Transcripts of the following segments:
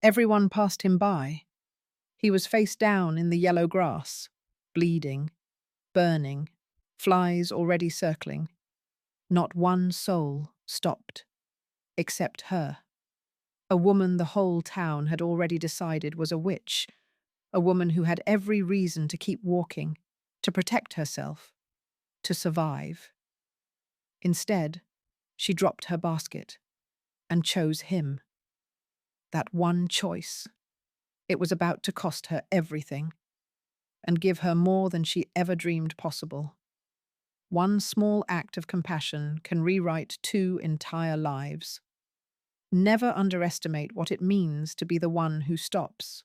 Everyone passed him by. He was face down in the yellow grass, bleeding, burning, flies already circling. Not one soul stopped, except her. A woman the whole town had already decided was a witch, a woman who had every reason to keep walking, to protect herself, to survive. Instead, she dropped her basket and chose him. That one choice. It was about to cost her everything and give her more than she ever dreamed possible. One small act of compassion can rewrite two entire lives. Never underestimate what it means to be the one who stops.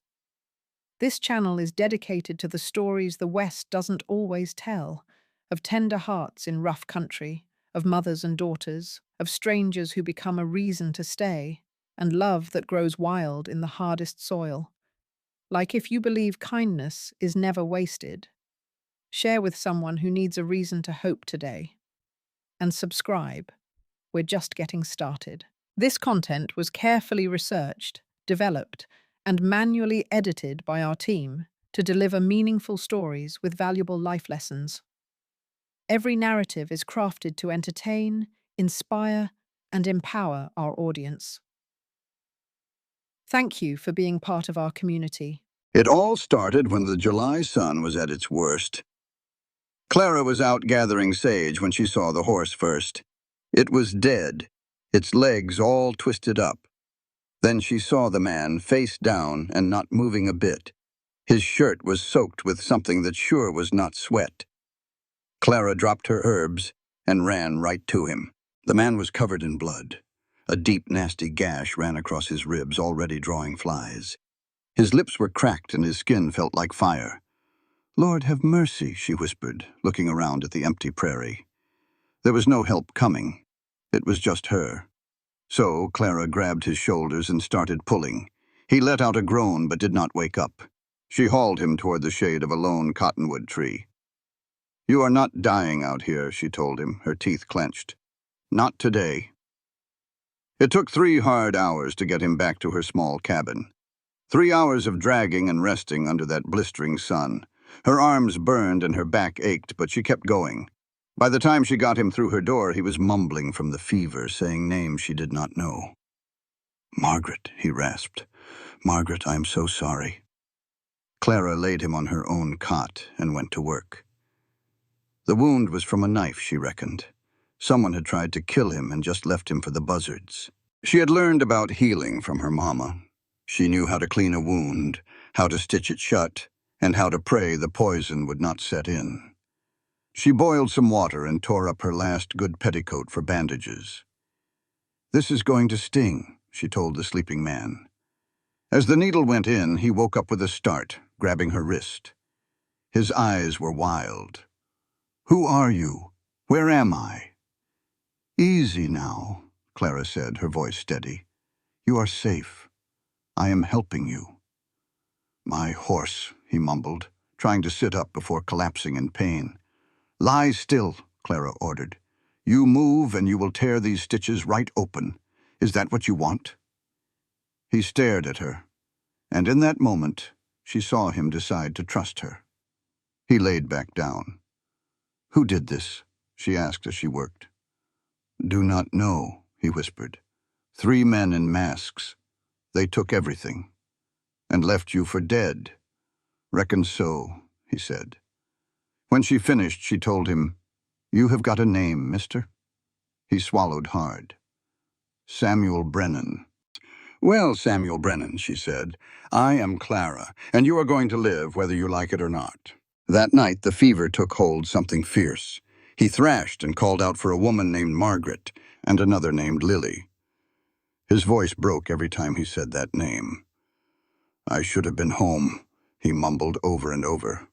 This channel is dedicated to the stories the West doesn't always tell, of tender hearts in rough country, of mothers and daughters, of strangers who become a reason to stay, and love that grows wild in the hardest soil. Like if you believe kindness is never wasted, share with someone who needs a reason to hope today. And subscribe. We're just getting started. This content was carefully researched, developed, and manually edited by our team to deliver meaningful stories with valuable life lessons. Every narrative is crafted to entertain, inspire, and empower our audience. Thank you for being part of our community. It all started when the July sun was at its worst. Clara was out gathering sage when she saw the horse first. It was dead, its legs all twisted up. Then she saw the man face down and not moving a bit. His shirt was soaked with something that sure was not sweat. Clara dropped her herbs and ran right to him. The man was covered in blood. A deep, nasty gash ran across his ribs, already drawing flies. His lips were cracked and his skin felt like fire. "Lord, have mercy," she whispered, looking around at the empty prairie. There was no help coming. It was just her. So Clara grabbed his shoulders and started pulling. He let out a groan but did not wake up. She hauled him toward the shade of a lone cottonwood tree. "You are not dying out here," she told him, her teeth clenched. "Not today." It took 3 hard hours to get him back to her small cabin. 3 hours of dragging and resting under that blistering sun. Her arms burned and her back ached, but she kept going. By the time she got him through her door, he was mumbling from the fever, saying names she did not know. "Margaret," he rasped. "Margaret, I am so sorry." Clara laid him on her own cot and went to work. The wound was from a knife, she reckoned. Someone had tried to kill him and just left him for the buzzards. She had learned about healing from her mama. She knew how to clean a wound, how to stitch it shut, and how to pray the poison would not set in. She boiled some water and tore up her last good petticoat for bandages. "This is going to sting," she told the sleeping man. As the needle went in, he woke up with a start, grabbing her wrist. His eyes were wild. "Who are you? Where am I?" "Easy now," Clara said, her voice steady. "You are safe. I am helping you." "My horse," he mumbled, trying to sit up before collapsing in pain. "Lie still," Clara ordered. "You move and you will tear these stitches right open. Is that what you want?" He stared at her, and in that moment, she saw him decide to trust her. He laid back down. "Who did this?" she asked as she worked. "Do not know," he whispered. "3 men in masks. They took everything. And left you for dead." "Reckon so," he said. When she finished, she told him, "You have got a name, mister?" He swallowed hard. "Samuel Brennan." "Well, Samuel Brennan," she said, "I am Clara, and you are going to live whether you like it or not." That night, the fever took hold something fierce. He thrashed and called out for a woman named Margaret and another named Lily. His voice broke every time he said that name. "I should have been home," he mumbled over and over.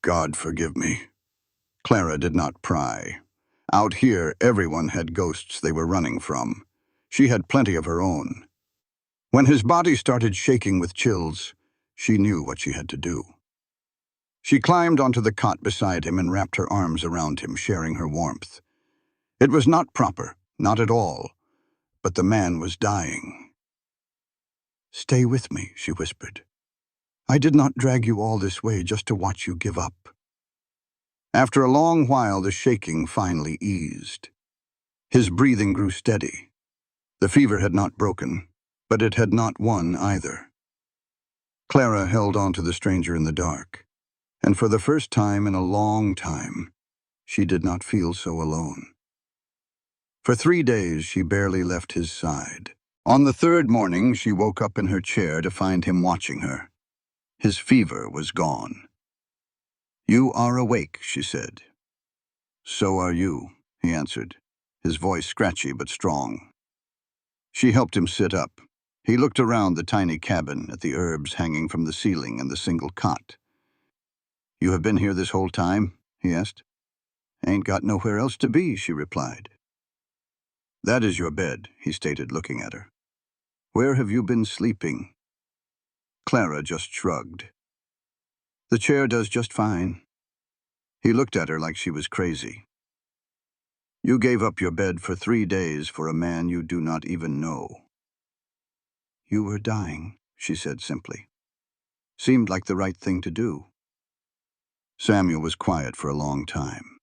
"God forgive me." Clara did not pry. Out here, everyone had ghosts they were running from. She had plenty of her own. When his body started shaking with chills, she knew what she had to do. She climbed onto the cot beside him and wrapped her arms around him, sharing her warmth. It was not proper, not at all, but the man was dying. "Stay with me," she whispered. "I did not drag you all this way just to watch you give up." After a long while, the shaking finally eased. His breathing grew steady. The fever had not broken, but it had not won either. Clara held on to the stranger in the dark, and for the first time in a long time, she did not feel so alone. For 3 days, she barely left his side. On the third morning, she woke up in her chair to find him watching her. His fever was gone. "You are awake," she said. "So are you," he answered, his voice scratchy but strong. She helped him sit up. He looked around the tiny cabin at the herbs hanging from the ceiling and the single cot. "You have been here this whole time?" he asked. "Ain't got nowhere else to be," she replied. "That is your bed," he stated, looking at her. "Where have you been sleeping?" Clara just shrugged. "The chair does just fine." He looked at her like she was crazy. "You gave up your bed for 3 days for a man you do not even know." "You were dying," she said simply. "Seemed like the right thing to do." Samuel was quiet for a long time.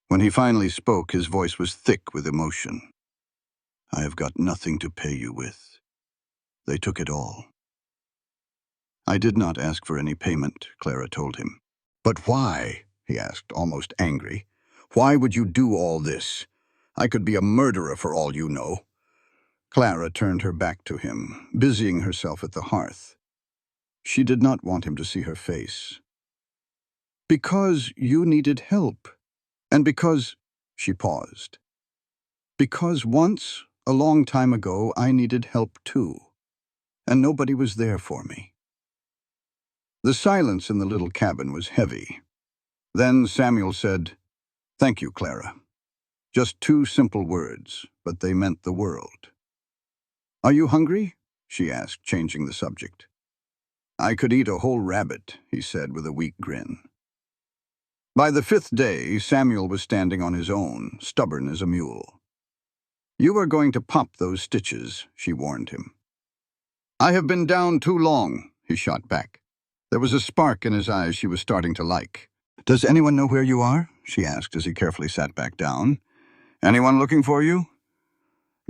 When he finally spoke, his voice was thick with emotion. "I have got nothing to pay you with. They took it all." "I did not ask for any payment," Clara told him. "But why?" he asked, almost angry. "Why would you do all this? I could be a murderer for all you know." Clara turned her back to him, busying herself at the hearth. She did not want him to see her face. "Because you needed help, and because—" she paused. "Because once, a long time ago, I needed help too, and nobody was there for me." The silence in the little cabin was heavy. Then Samuel said, "Thank you, Clara." Just 2 simple words, but they meant the world. "Are you hungry?" she asked, changing the subject. "I could eat a whole rabbit," he said with a weak grin. By the 5th day, Samuel was standing on his own, stubborn as a mule. "You are going to pop those stitches," she warned him. "I have been down too long," he shot back. There was a spark in his eyes she was starting to like. "Does anyone know where you are?" she asked as he carefully sat back down. "Anyone looking for you?"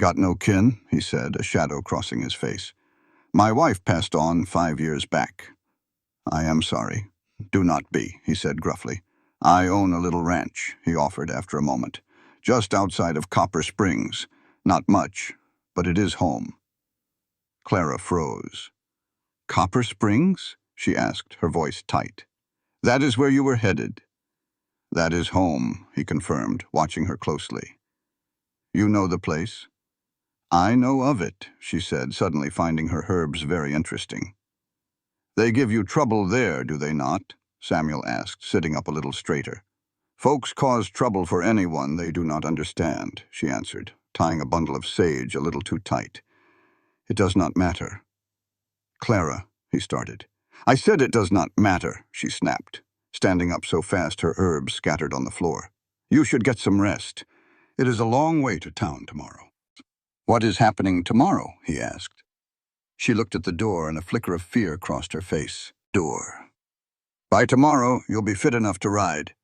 "Got no kin," he said, a shadow crossing his face. "My wife passed on 5 years back." "I am sorry." "Do not be," he said gruffly. "I own a little ranch," he offered after a moment, "just outside of Copper Springs. Not much, but it is home." Clara froze. "Copper Springs?" she asked, her voice tight. "That is where you were headed." "That is home," he confirmed, watching her closely. "You know the place?" "I know of it," she said, suddenly finding her herbs very interesting. "They give you trouble there, do they not?" Samuel asked, sitting up a little straighter. "Folks cause trouble for anyone they do not understand," she answered, tying a bundle of sage a little too tight. "It does not matter." "Clara," he started. "I said it does not matter," she snapped, standing up so fast her herbs scattered on the floor. "You should get some rest. It is a long way to town tomorrow." "What is happening tomorrow?" he asked. She looked at the door and a flicker of fear crossed her face. "Door. By tomorrow, you'll be fit enough to ride.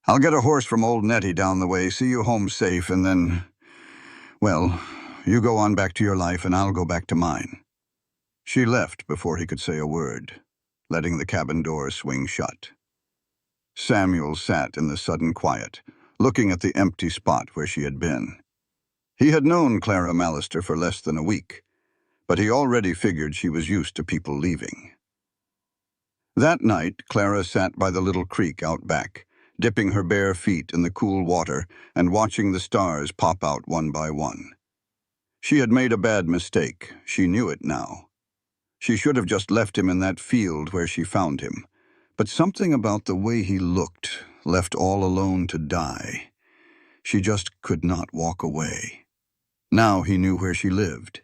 I'll get a horse from old Nettie down the way, see you home safe, and then, well, you go on back to your life and I'll go back to mine." She left before he could say a word, letting the cabin door swing shut. Samuel sat in the sudden quiet, looking at the empty spot where she had been. He had known Clara Mallister for less than a week, but he already figured she was used to people leaving. That night, Clara sat by the little creek out back, dipping her bare feet in the cool water and watching the stars pop out one by one. She had made a bad mistake. She knew it now. She should have just left him in that field where she found him. But something about the way he looked, left all alone to die. She just could not walk away. Now he knew where she lived.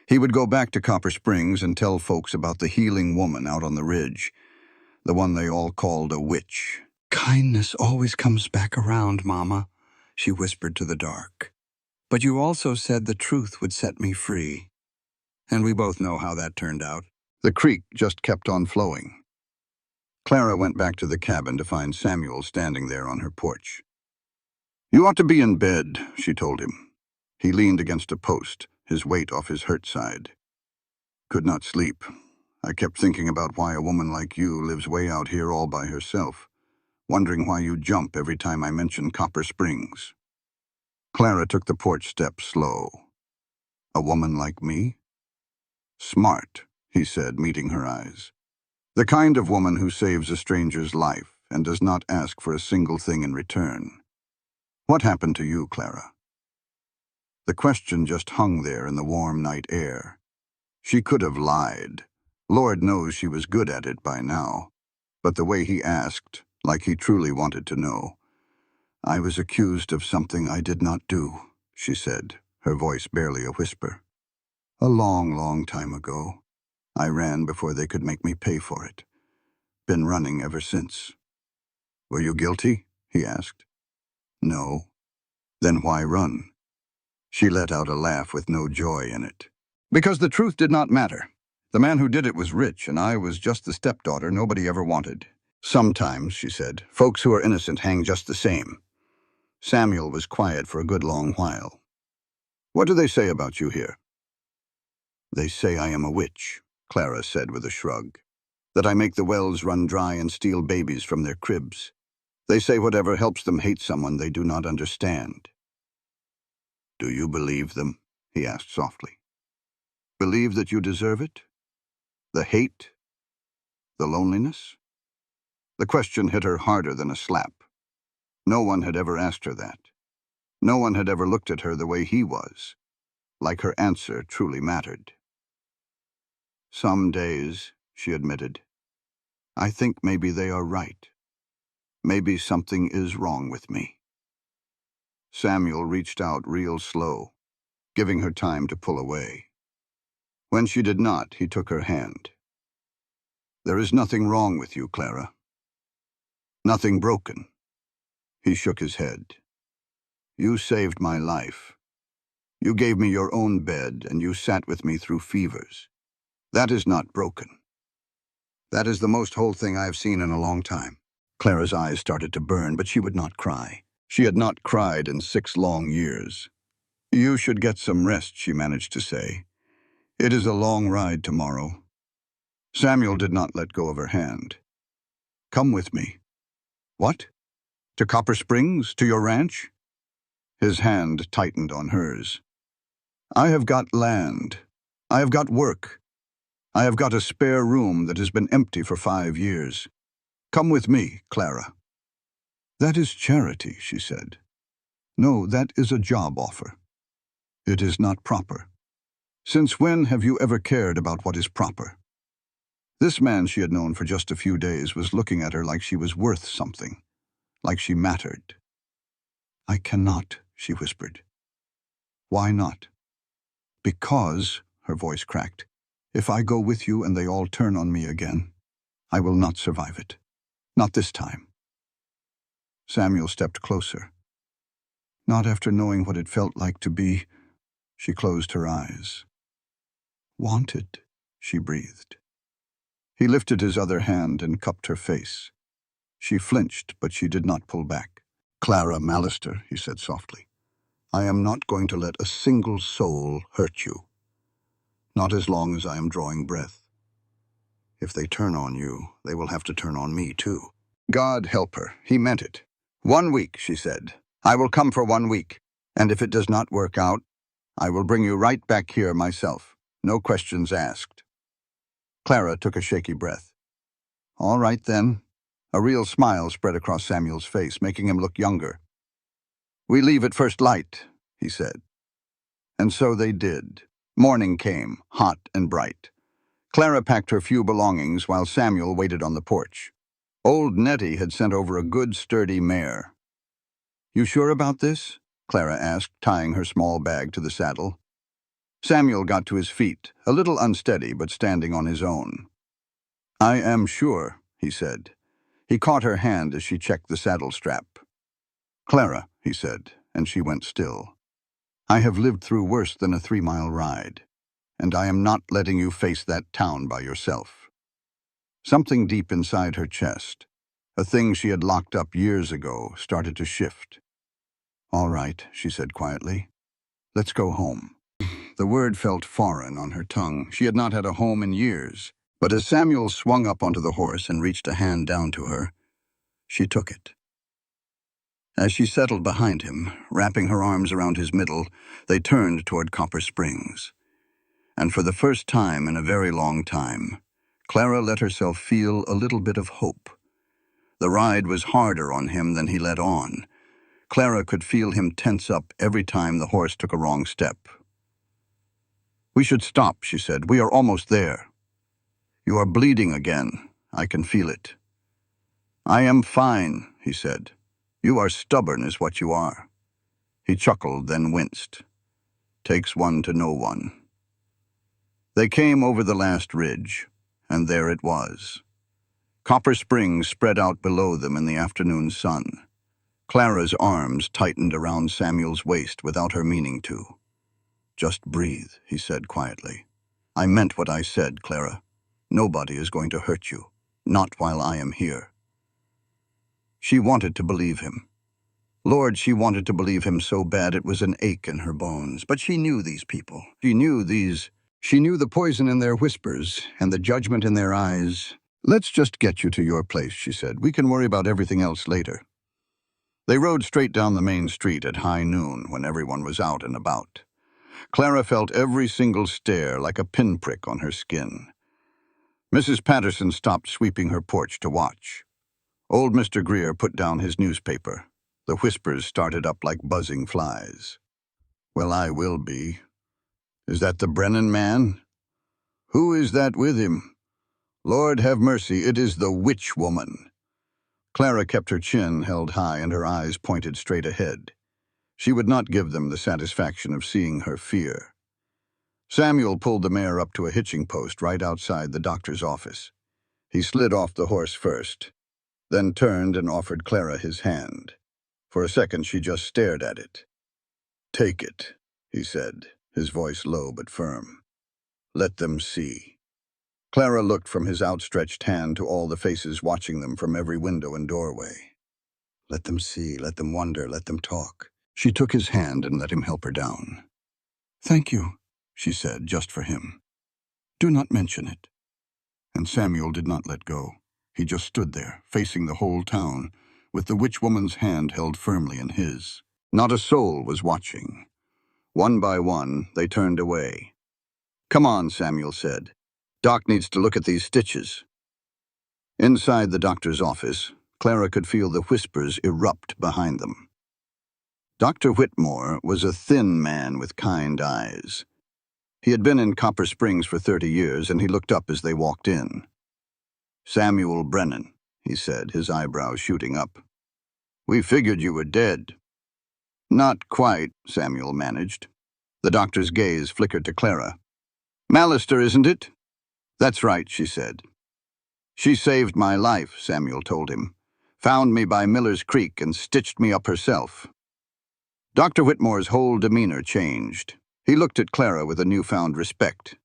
He would go back to Copper Springs and tell folks about the healing woman out on the ridge, the one they all called a witch. "Kindness always comes back around, Mama," she whispered to the dark. "But you also said the truth would set me free." And we both know how that turned out. The creek just kept on flowing. Clara went back to the cabin to find Samuel standing there on her porch. "You ought to be in bed," she told him. He leaned against a post, his weight off his hurt side. "Could not sleep. I kept thinking about why a woman like you lives way out here all by herself, wondering why you jump every time I mention Copper Springs." Clara took the porch step slow. "A woman like me?" "Smart," he said, meeting her eyes. "The kind of woman who saves a stranger's life and does not ask for a single thing in return. What happened to you, Clara?" The question just hung there in the warm night air. She could have lied. Lord knows she was good at it by now. But the way he asked, like he truly wanted to know. "I was accused of something I did not do," she said, her voice barely a whisper. "A long, long time ago. I ran before they could make me pay for it. Been running ever since." "Were you guilty?" he asked. "No." "Then why run?" She let out a laugh with no joy in it. "Because the truth did not matter. The man who did it was rich, and I was just the stepdaughter nobody ever wanted. Sometimes," she said, "folks who are innocent hang just the same." Samuel was quiet for a good long while. "What do they say about you here?" "They say I am a witch," Clara said with a shrug. "That I make the wells run dry and steal babies from their cribs. They say whatever helps them hate someone they do not understand." "Do you believe them?" he asked softly. "Believe that you deserve it? The hate? The loneliness?" The question hit her harder than a slap. No one had ever asked her that. No one had ever looked at her the way he was, like her answer truly mattered. "Some days," she admitted, "I think maybe they are right. Maybe something is wrong with me." Samuel reached out real slow, giving her time to pull away. When she did not, he took her hand. "There is nothing wrong with you, Clara. Nothing broken." He shook his head. "You saved my life. You gave me your own bed, and you sat with me through fevers. That is not broken. That is the most whole thing I have seen in a long time." Clara's eyes started to burn, but she would not cry. She had not cried in 6 long years. "You should get some rest," she managed to say. "It is a long ride tomorrow." Samuel did not let go of her hand. "Come with me." "What? To Copper Springs? To your ranch?" His hand tightened on hers. "I have got land. I have got work. I have got a spare room that has been empty for 5 years. Come with me, Clara." "That is charity," she said. "No, that is a job offer. It is not proper. Since when have you ever cared about what is proper?" This man she had known for just a few days was looking at her like she was worth something, like she mattered. "I cannot," she whispered. "Why not?" "Because," her voice cracked, "if I go with you and they all turn on me again, I will not survive it. Not this time." Samuel stepped closer. "Not after knowing what it felt like to be—" She closed her eyes. "Wanted," she breathed. He lifted his other hand and cupped her face. She flinched, but she did not pull back. "Clara Mallister," he said softly, "I am not going to let a single soul hurt you. Not as long as I am drawing breath. If they turn on you, they will have to turn on me too." God help her. He meant it. "1 week," she said. "I will come for 1 week. And if it does not work out, I will bring you right back here myself. No questions asked." Clara took a shaky breath. "All right, then." A real smile spread across Samuel's face, making him look younger. "We leave at first light," he said. And so they did. Morning came, hot and bright. Clara packed her few belongings while Samuel waited on the porch. Old Nettie had sent over a good, sturdy mare. "You sure about this?" Clara asked, tying her small bag to the saddle. Samuel got to his feet, a little unsteady but standing on his own. "I am sure," he said. He caught her hand as she checked the saddle strap. "Clara," he said, and she went still. "I have lived through worse than a 3-mile ride. and I am not letting you face that town by yourself." Something deep inside her chest, a thing she had locked up years ago, started to shift. "All right," she said quietly. "Let's go home." The word felt foreign on her tongue. She had not had a home in years. But as Samuel swung up onto the horse and reached a hand down to her, she took it. As she settled behind him, wrapping her arms around his middle, they turned toward Copper Springs. And for the first time in a very long time, Clara let herself feel a little bit of hope. The ride was harder on him than he let on. Clara could feel him tense up every time the horse took a wrong step. "We should stop," she said. "We are almost there." "You are bleeding again. I can feel it." "I am fine," he said. "You are stubborn is what you are." He chuckled, then winced. "Takes one to know one." They came over the last ridge, and there it was. Copper Springs spread out below them in the afternoon sun. Clara's arms tightened around Samuel's waist without her meaning to. "Just breathe," he said quietly. "I meant what I said, Clara. Nobody is going to hurt you. Not while I am here." She wanted to believe him. Lord, she wanted to believe him so bad it was an ache in her bones. But she knew these people. She knew the poison in their whispers and the judgment in their eyes. "Let's just get you to your place," she said. "We can worry about everything else later." They rode straight down the main street at high noon when everyone was out and about. Clara felt every single stare like a pinprick on her skin. Mrs. Patterson stopped sweeping her porch to watch. Old Mr. Greer put down his newspaper. The whispers started up like buzzing flies. "Well, I will be. Is that the Brennan man? Who is that with him? Lord have mercy, it is the witch woman." Clara kept her chin held high and her eyes pointed straight ahead. She would not give them the satisfaction of seeing her fear. Samuel pulled the mare up to a hitching post right outside the doctor's office. He slid off the horse first, then turned and offered Clara his hand. For a second she just stared at it. "Take it," he said, his voice low but firm. "Let them see." Clara looked from his outstretched hand to all the faces watching them from every window and doorway. Let them see, let them wonder, let them talk. She took his hand and let him help her down. "Thank you," she said, just for him. "Do not mention it." And Samuel did not let go. He just stood there, facing the whole town, with the witch woman's hand held firmly in his. Not a soul was watching. One by one, they turned away. "Come on," Samuel said. "Doc needs to look at these stitches." Inside the doctor's office, Clara could feel the whispers erupt behind them. Dr. Whitmore was a thin man with kind eyes. He had been in Copper Springs for 30 years, and he looked up as they walked in. "Samuel Brennan," he said, his eyebrows shooting up. "We figured you were dead." "Not quite," Samuel managed. The doctor's gaze flickered to Clara. "Mallister, isn't it?" "That's right," she said. "She saved my life," Samuel told him. "Found me by Miller's Creek and stitched me up herself." Dr. Whitmore's whole demeanor changed. He looked at Clara with a newfound respect.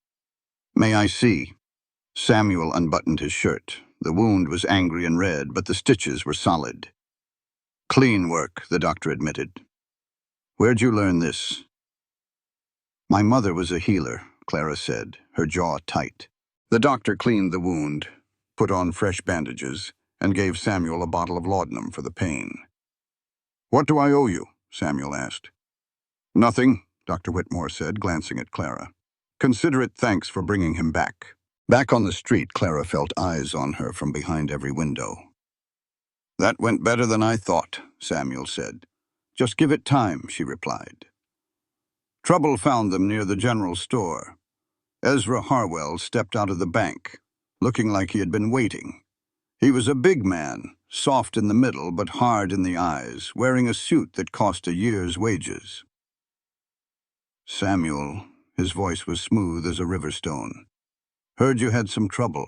"May I see?" Samuel unbuttoned his shirt. The wound was angry and red, but the stitches were solid. "Clean work," the doctor admitted. "Where'd you learn this?" "My mother was a healer," Clara said, her jaw tight. The doctor cleaned the wound, put on fresh bandages, and gave Samuel a bottle of laudanum for the pain. "What do I owe you?" Samuel asked. "Nothing," Dr. Whitmore said, glancing at Clara. "Consider it thanks for bringing him back." Back on the street, Clara felt eyes on her from behind every window. "That went better than I thought," Samuel said. "Just give it time," she replied. Trouble found them near the general store. Ezra Harwell stepped out of the bank, looking like he had been waiting. He was a big man, soft in the middle but hard in the eyes, wearing a suit that cost a year's wages. "Samuel," his voice was smooth as a river stone. "Heard you had some trouble.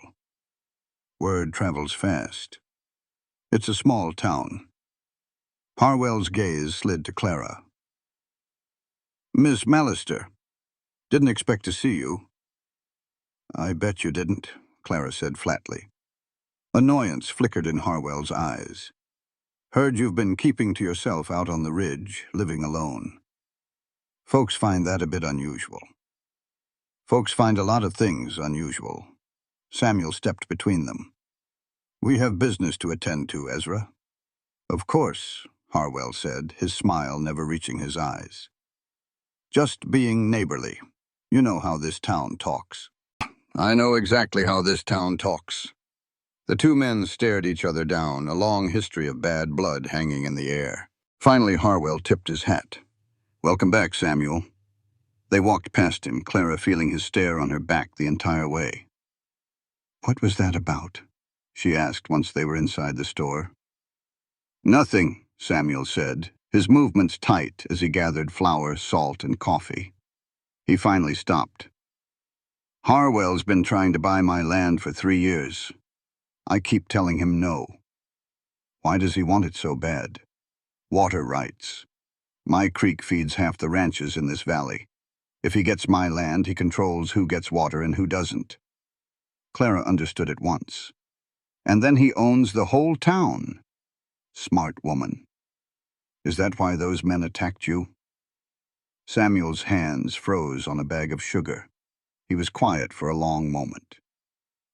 Word travels fast. It's a small town." Harwell's gaze slid to Clara. "Miss Mallister. Didn't expect to see you." I bet you didn't, Clara said flatly. Annoyance flickered in Harwell's eyes. Heard you've been keeping to yourself out on the ridge, living alone. Folks find that a bit unusual. Folks find a lot of things unusual. Samuel stepped between them. We have business to attend to, Ezra. Of course, Harwell said, his smile never reaching his eyes. Just being neighborly. You know how this town talks. I know exactly how this town talks. The two men stared each other down, a long history of bad blood hanging in the air. Finally, Harwell tipped his hat. Welcome back, Samuel. They walked past him, Clara feeling his stare on her back the entire way. What was that about? She asked once they were inside the store. Nothing, Samuel said, his movements tight as he gathered flour, salt, and coffee. He finally stopped. Harwell's been trying to buy my land for 3 years. I keep telling him no. Why does he want it so bad? Water rights. My creek feeds half the ranches in this valley. If he gets my land, he controls who gets water and who doesn't. Clara understood at once. And then he owns the whole town. Smart woman. Is that why those men attacked you? Samuel's hands froze on a bag of sugar. He was quiet for a long moment.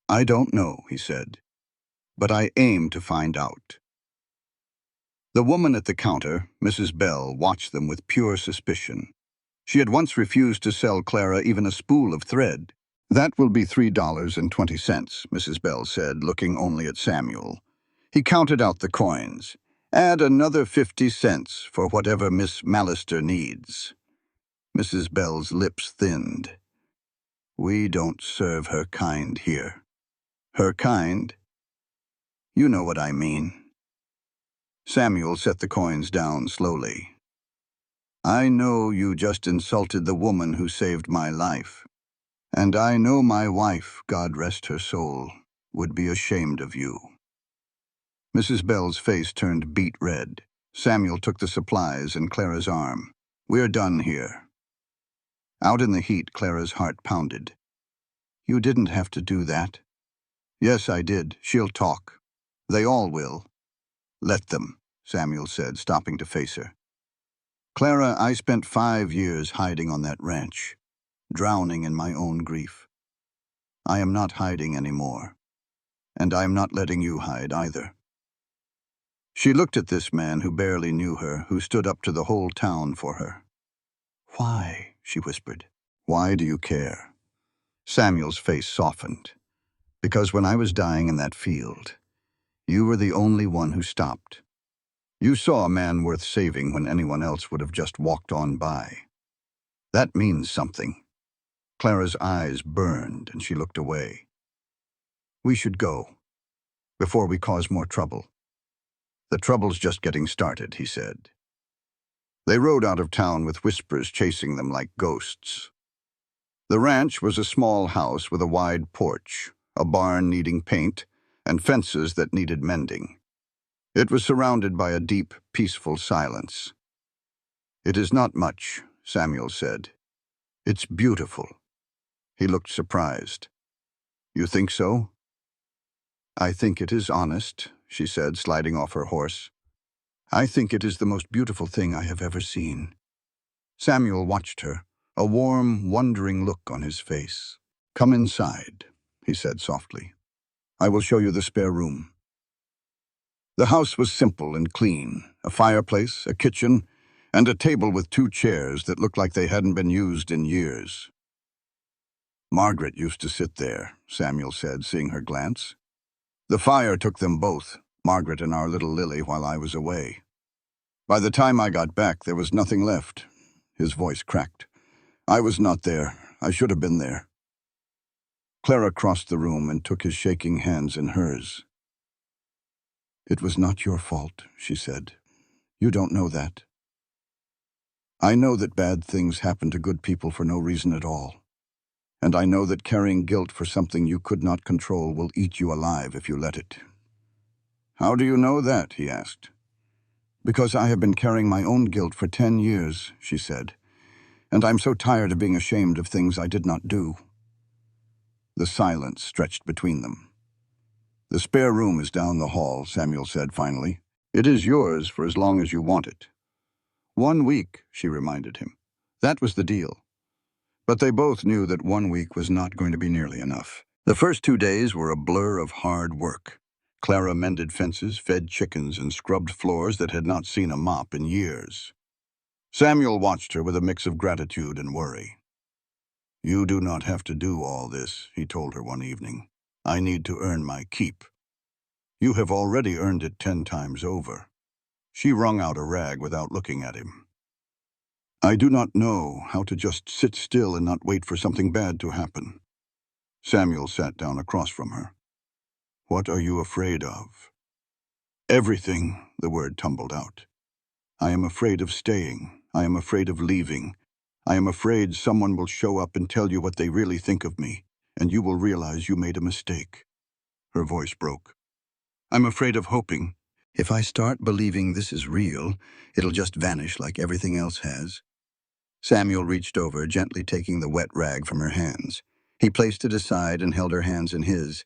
I don't know, he said, but I aim to find out. The woman at the counter, Mrs. Bell, watched them with pure suspicion. She had once refused to sell Clara even a spool of thread. That will be $3.20, Mrs. Bell said, looking only at Samuel. He counted out the coins. Add another 50 cents for whatever Miss Mallister needs. Mrs. Bell's lips thinned. We don't serve her kind here. Her kind? You know what I mean. Samuel set the coins down slowly. I know you just insulted the woman who saved my life. And I know my wife, God rest her soul, would be ashamed of you. Mrs. Bell's face turned beet red. Samuel took the supplies and Clara's arm. We're done here. Out in the heat, Clara's heart pounded. You didn't have to do that. Yes, I did. She'll talk. They all will. Let them, Samuel said, stopping to face her. Clara, I spent 5 years hiding on that ranch, drowning in my own grief. I am not hiding anymore, and I am not letting you hide either. She looked at this man who barely knew her, who stood up to the whole town for her. Why? She whispered. Why do you care? Samuel's face softened. Because when I was dying in that field, you were the only one who stopped. You saw a man worth saving when anyone else would have just walked on by. That means something. Clara's eyes burned and she looked away. We should go, before we cause more trouble. The trouble's just getting started, he said. They rode out of town with whispers chasing them like ghosts. The ranch was a small house with a wide porch, a barn needing paint, and fences that needed mending. It was surrounded by a deep, peaceful silence. It is not much, Samuel said. It's beautiful. He looked surprised. You think so? I think it is honest, she said, sliding off her horse. I think it is the most beautiful thing I have ever seen. Samuel watched her, a warm, wondering look on his face. Come inside, he said softly. I will show you the spare room. The house was simple and clean, a fireplace, a kitchen, and a table with 2 chairs that looked like they hadn't been used in years. Margaret used to sit there, Samuel said, seeing her glance. The fire took them both, Margaret and our little Lily, while I was away. By the time I got back, there was nothing left. His voice cracked. I was not there. I should have been there. Clara crossed the room and took his shaking hands in hers. It was not your fault, she said. You don't know that. I know that bad things happen to good people for no reason at all. And I know that carrying guilt for something you could not control will eat you alive if you let it. How do you know that? He asked. Because I have been carrying my own guilt for 10 years, she said. And I'm so tired of being ashamed of things I did not do. The silence stretched between them. "The spare room is down the hall," Samuel said finally. "It is yours for as long as you want it." 1 week, she reminded him. That was the deal. But they both knew that 1 week was not going to be nearly enough. The first 2 days were a blur of hard work. Clara mended fences, fed chickens, and scrubbed floors that had not seen a mop in years. Samuel watched her with a mix of gratitude and worry. "You do not have to do all this," he told her one evening. "I need to earn my keep." "You have already earned it 10 times over." She wrung out a rag without looking at him. "I do not know how to just sit still and not wait for something bad to happen." Samuel sat down across from her. "What are you afraid of?" "Everything," the word tumbled out. "I am afraid of staying. I am afraid of leaving. I am afraid someone will show up and tell you what they really think of me, and you will realize you made a mistake." Her voice broke. "I'm afraid of hoping. If I start believing this is real, it'll just vanish like everything else has." Samuel reached over, gently taking the wet rag from her hands. He placed it aside and held her hands in his.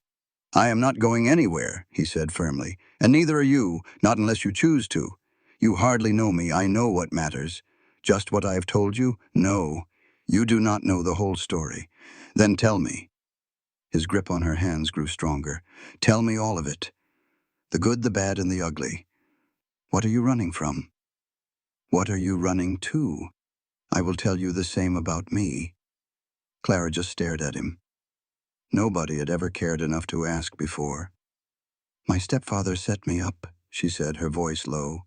"I am not going anywhere," he said firmly, "and neither are you, not unless you choose to. You hardly know me. I know what matters. Just what I have told you? No. You do not know the whole story. Then tell me." His grip on her hands grew stronger. "Tell me all of it. The good, the bad, and the ugly. What are you running from? What are you running to? I will tell you the same about me." Clara just stared at him. Nobody had ever cared enough to ask before. "My stepfather set me up," she said, her voice low.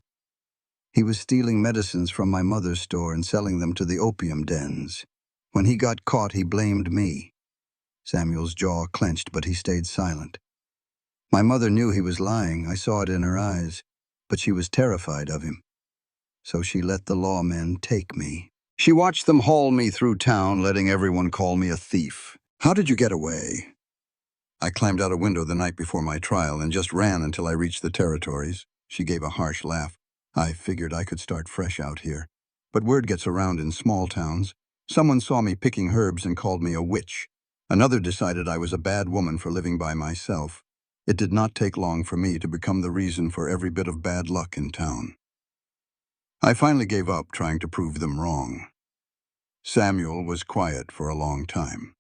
"He was stealing medicines from my mother's store and selling them to the opium dens. When he got caught, he blamed me." Samuel's jaw clenched, but he stayed silent. "My mother knew he was lying. I saw it in her eyes. But she was terrified of him. So she let the lawmen take me. She watched them haul me through town, letting everyone call me a thief. How did you get away?" "I climbed out a window the night before my trial and just ran until I reached the territories." She gave a harsh laugh. "I figured I could start fresh out here. But word gets around in small towns. Someone saw me picking herbs and called me a witch. Another decided I was a bad woman for living by myself. It did not take long for me to become the reason for every bit of bad luck in town. I finally gave up trying to prove them wrong." Samuel was quiet for a long time.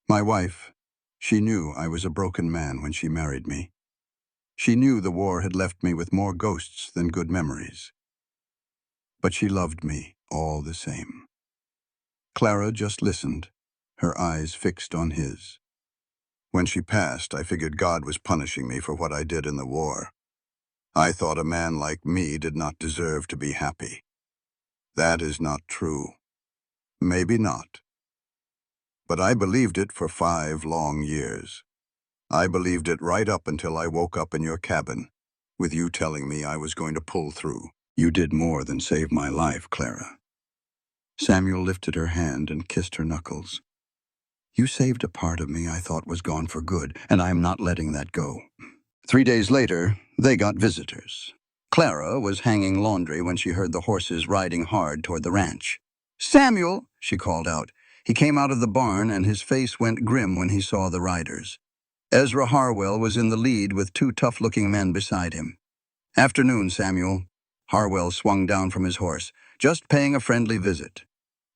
"My wife, she knew I was a broken man when she married me. She knew the war had left me with more ghosts than good memories. But she loved me all the same." Clara just listened, her eyes fixed on his. "When she passed, I figured God was punishing me for what I did in the war. I thought a man like me did not deserve to be happy. That is not true. Maybe not. But I believed it for 5 long years. I believed it right up until I woke up in your cabin, with you telling me I was going to pull through. You did more than save my life, Clara." Samuel lifted her hand and kissed her knuckles. "You saved a part of me I thought was gone for good, and I am not letting that go." 3 days later, they got visitors. Clara was hanging laundry when she heard the horses riding hard toward the ranch. "Samuel!" she called out. He came out of the barn, and his face went grim when he saw the riders. Ezra Harwell was in the lead with 2 tough-looking men beside him. "Afternoon, Samuel." Harwell swung down from his horse. "Just paying a friendly visit."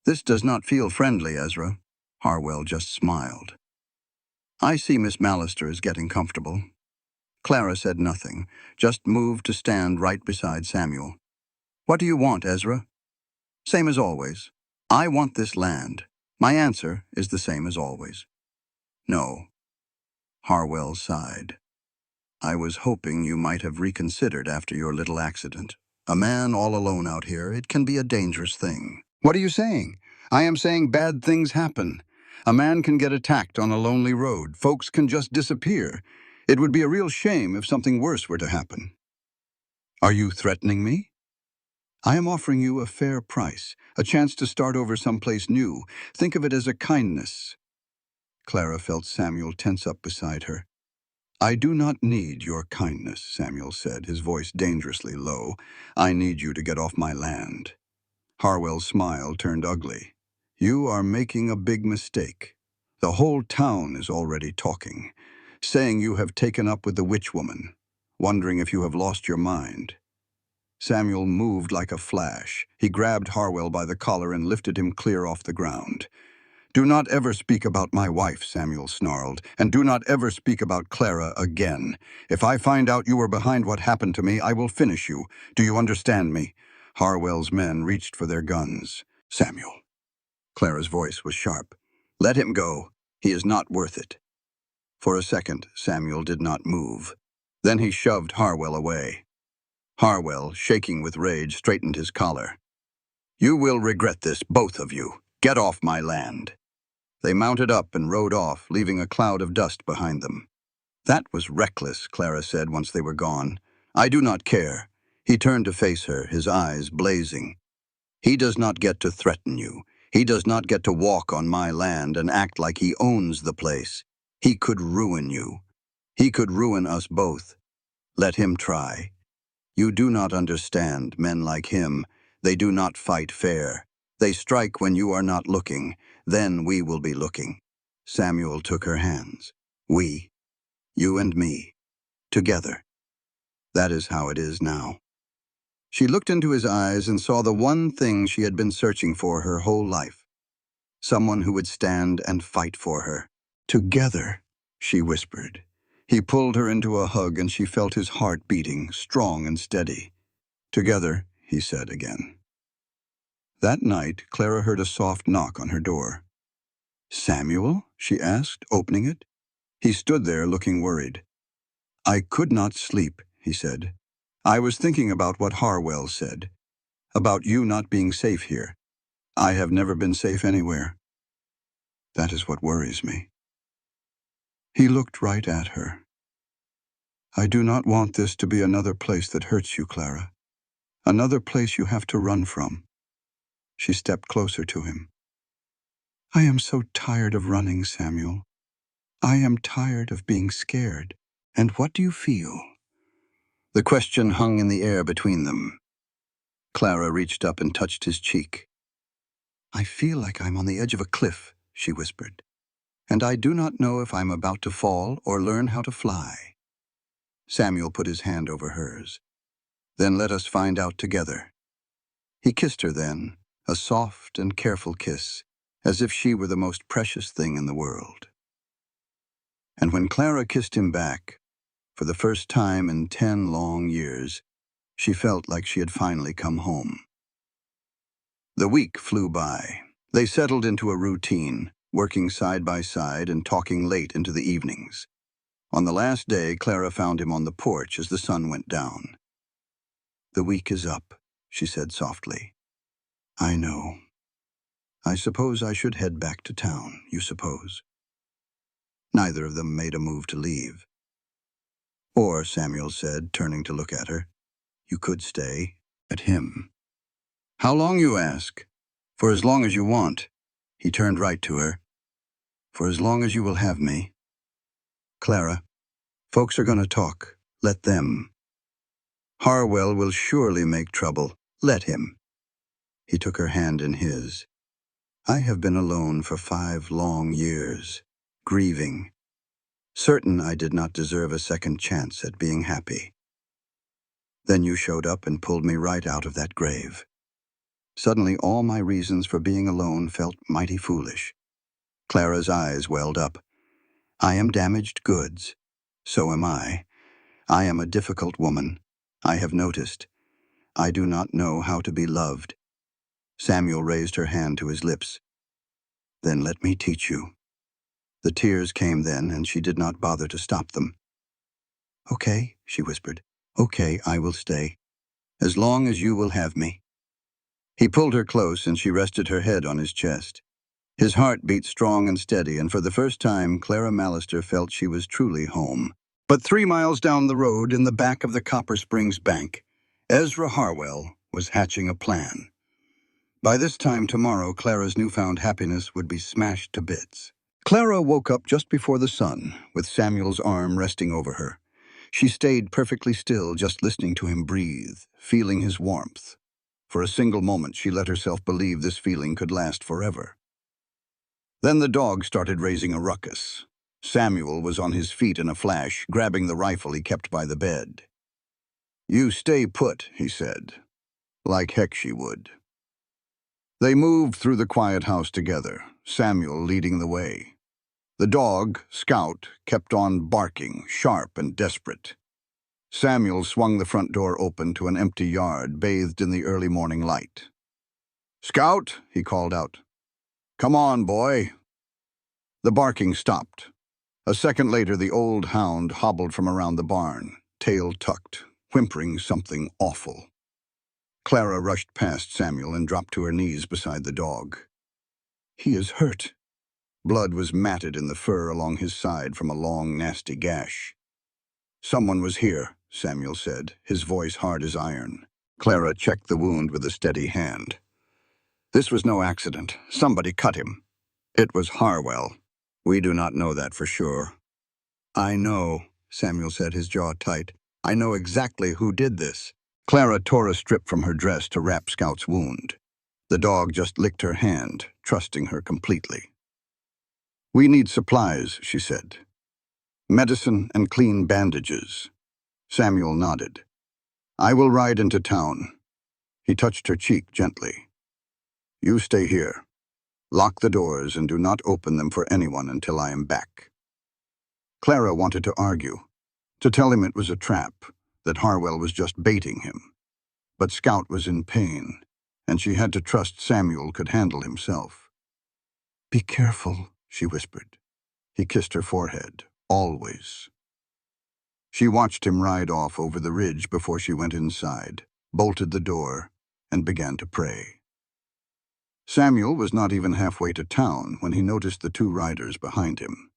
"This does not feel friendly, Ezra." Harwell just smiled. "I see Miss Mallister is getting comfortable." Clara said nothing, just moved to stand right beside Samuel. "What do you want, Ezra?" "Same as always. I want this land." "My answer is the same as always." "No." Harwell sighed. "I was hoping you might have reconsidered after your little accident. A man all alone out here, it can be a dangerous thing." "What are you saying?" "I am saying bad things happen. A man can get attacked on a lonely road. Folks can just disappear. It would be a real shame if something worse were to happen." "Are you threatening me?" "I am offering you a fair price, a chance to start over someplace new. Think of it as a kindness." Clara felt Samuel tense up beside her. "I do not need your kindness," Samuel said, his voice dangerously low. "I need you to get off my land." Harwell's smile turned ugly. "You are making a big mistake. The whole town is already talking, saying you have taken up with the witch woman, wondering if you have lost your mind. Samuel moved like a flash. He grabbed Harwell by the collar and lifted him clear off the ground. "Do not ever speak about my wife," Samuel snarled, "and do not ever speak about Clara again. If I find out you were behind what happened to me, I will finish you. Do you understand me?" Harwell's men reached for their guns. "Samuel." Clara's voice was sharp. "Let him go. He is not worth it." For a second, Samuel did not move. Then he shoved Harwell away. Harwell, shaking with rage, straightened his collar. "You will regret this, both of you. Get off my land." They mounted up and rode off, leaving a cloud of dust behind them. "That was reckless," Clara said once they were gone. "I do not care." He turned to face her, his eyes blazing. "He does not get to threaten you. He does not get to walk on my land and act like he owns the place. He could ruin you. He could ruin us both. Let him try. You do not understand men like him. They do not fight fair. They strike when you are not looking. Then we will be looking." Samuel took her hands. "We, you and me, together. That is how it is now." She looked into his eyes and saw the one thing she had been searching for her whole life. Someone who would stand and fight for her. "Together," she whispered. He pulled her into a hug and she felt his heart beating, strong and steady. "Together," he said again. That night, Clara heard a soft knock on her door. "Samuel?" she asked, opening it. He stood there looking worried. "I could not sleep," he said. "I was thinking about what Harwell said, about you not being safe here. I have never been safe anywhere. That is what worries me." He looked right at her. "I do not want this to be another place that hurts you, Clara. Another place you have to run from." She stepped closer to him. "I am so tired of running, Samuel. I am tired of being scared." "And what do you feel?" The question hung in the air between them. Clara reached up and touched his cheek. "I feel like I'm on the edge of a cliff," she whispered. "And I do not know if I'm about to fall or learn how to fly." Samuel put his hand over hers. "Then let us find out together." He kissed her then, a soft and careful kiss, as if she were the most precious thing in the world. And when Clara kissed him back, for the first time in 10 long years, she felt like she had finally come home. The week flew by. They settled into a routine, working side by side and talking late into the evenings. On the last day, Clara found him on the porch as the sun went down. "The week is up," she said softly. "I know. I suppose I should head back to town, you suppose?" Neither of them made a move to leave. "Or," Samuel said, turning to look at her, "you could stay at him." "How long, you ask?" "For as long as you want." He turned right to her. "For as long as you will have me." "Clara, folks are going to talk. Let them. Harwell will surely make trouble. Let him." He took her hand in his. "I have been alone for 5 long years, grieving, certain I did not deserve a second chance at being happy. Then you showed up and pulled me right out of that grave. Suddenly all my reasons for being alone felt mighty foolish." Clara's eyes welled up. "I am damaged goods. So am I. I am a difficult woman. I have noticed. I do not know how to be loved." Samuel raised her hand to his lips. "Then let me teach you." The tears came then, and she did not bother to stop them. "Okay," she whispered. "Okay, I will stay. As long as you will have me." He pulled her close, and she rested her head on his chest. His heart beat strong and steady, and for the first time, Clara Mallister felt she was truly home. But 3 miles down the road, in the back of the Copper Springs Bank, Ezra Harwell was hatching a plan. By this time tomorrow, Clara's newfound happiness would be smashed to bits. Clara woke up just before the sun, with Samuel's arm resting over her. She stayed perfectly still, just listening to him breathe, feeling his warmth. For a single moment, she let herself believe this feeling could last forever. Then the dog started raising a ruckus. Samuel was on his feet in a flash, grabbing the rifle he kept by the bed. "You stay put," he said, like heck she would. They moved through the quiet house together, Samuel leading the way. The dog, Scout, kept on barking, sharp and desperate. Samuel swung the front door open to an empty yard bathed in the early morning light. "Scout," he called out. "Come on, boy." The barking stopped. A second later, the old hound hobbled from around the barn, tail tucked, whimpering something awful. Clara rushed past Samuel and dropped to her knees beside the dog. "He is hurt." Blood was matted in the fur along his side from a long, nasty gash. "Someone was here," Samuel said, his voice hard as iron. Clara checked the wound with a steady hand. "This was no accident. Somebody cut him." "It was Harwell. We do not know that for sure." "I know," Samuel said, his jaw tight. "I know exactly who did this." Clara tore a strip from her dress to wrap Scout's wound. The dog just licked her hand, trusting her completely. "We need supplies," she said. "Medicine and clean bandages." Samuel nodded. "I will ride into town." He touched her cheek gently. "You stay here. Lock the doors and do not open them for anyone until I am back." Clara wanted to argue, to tell him it was a trap, that Harwell was just baiting him. But Scout was in pain, and she had to trust Samuel could handle himself. "Be careful," she whispered. He kissed her forehead, always. She watched him ride off over the ridge before she went inside, bolted the door, and began to pray. Samuel was not even halfway to town when he noticed the two riders behind him.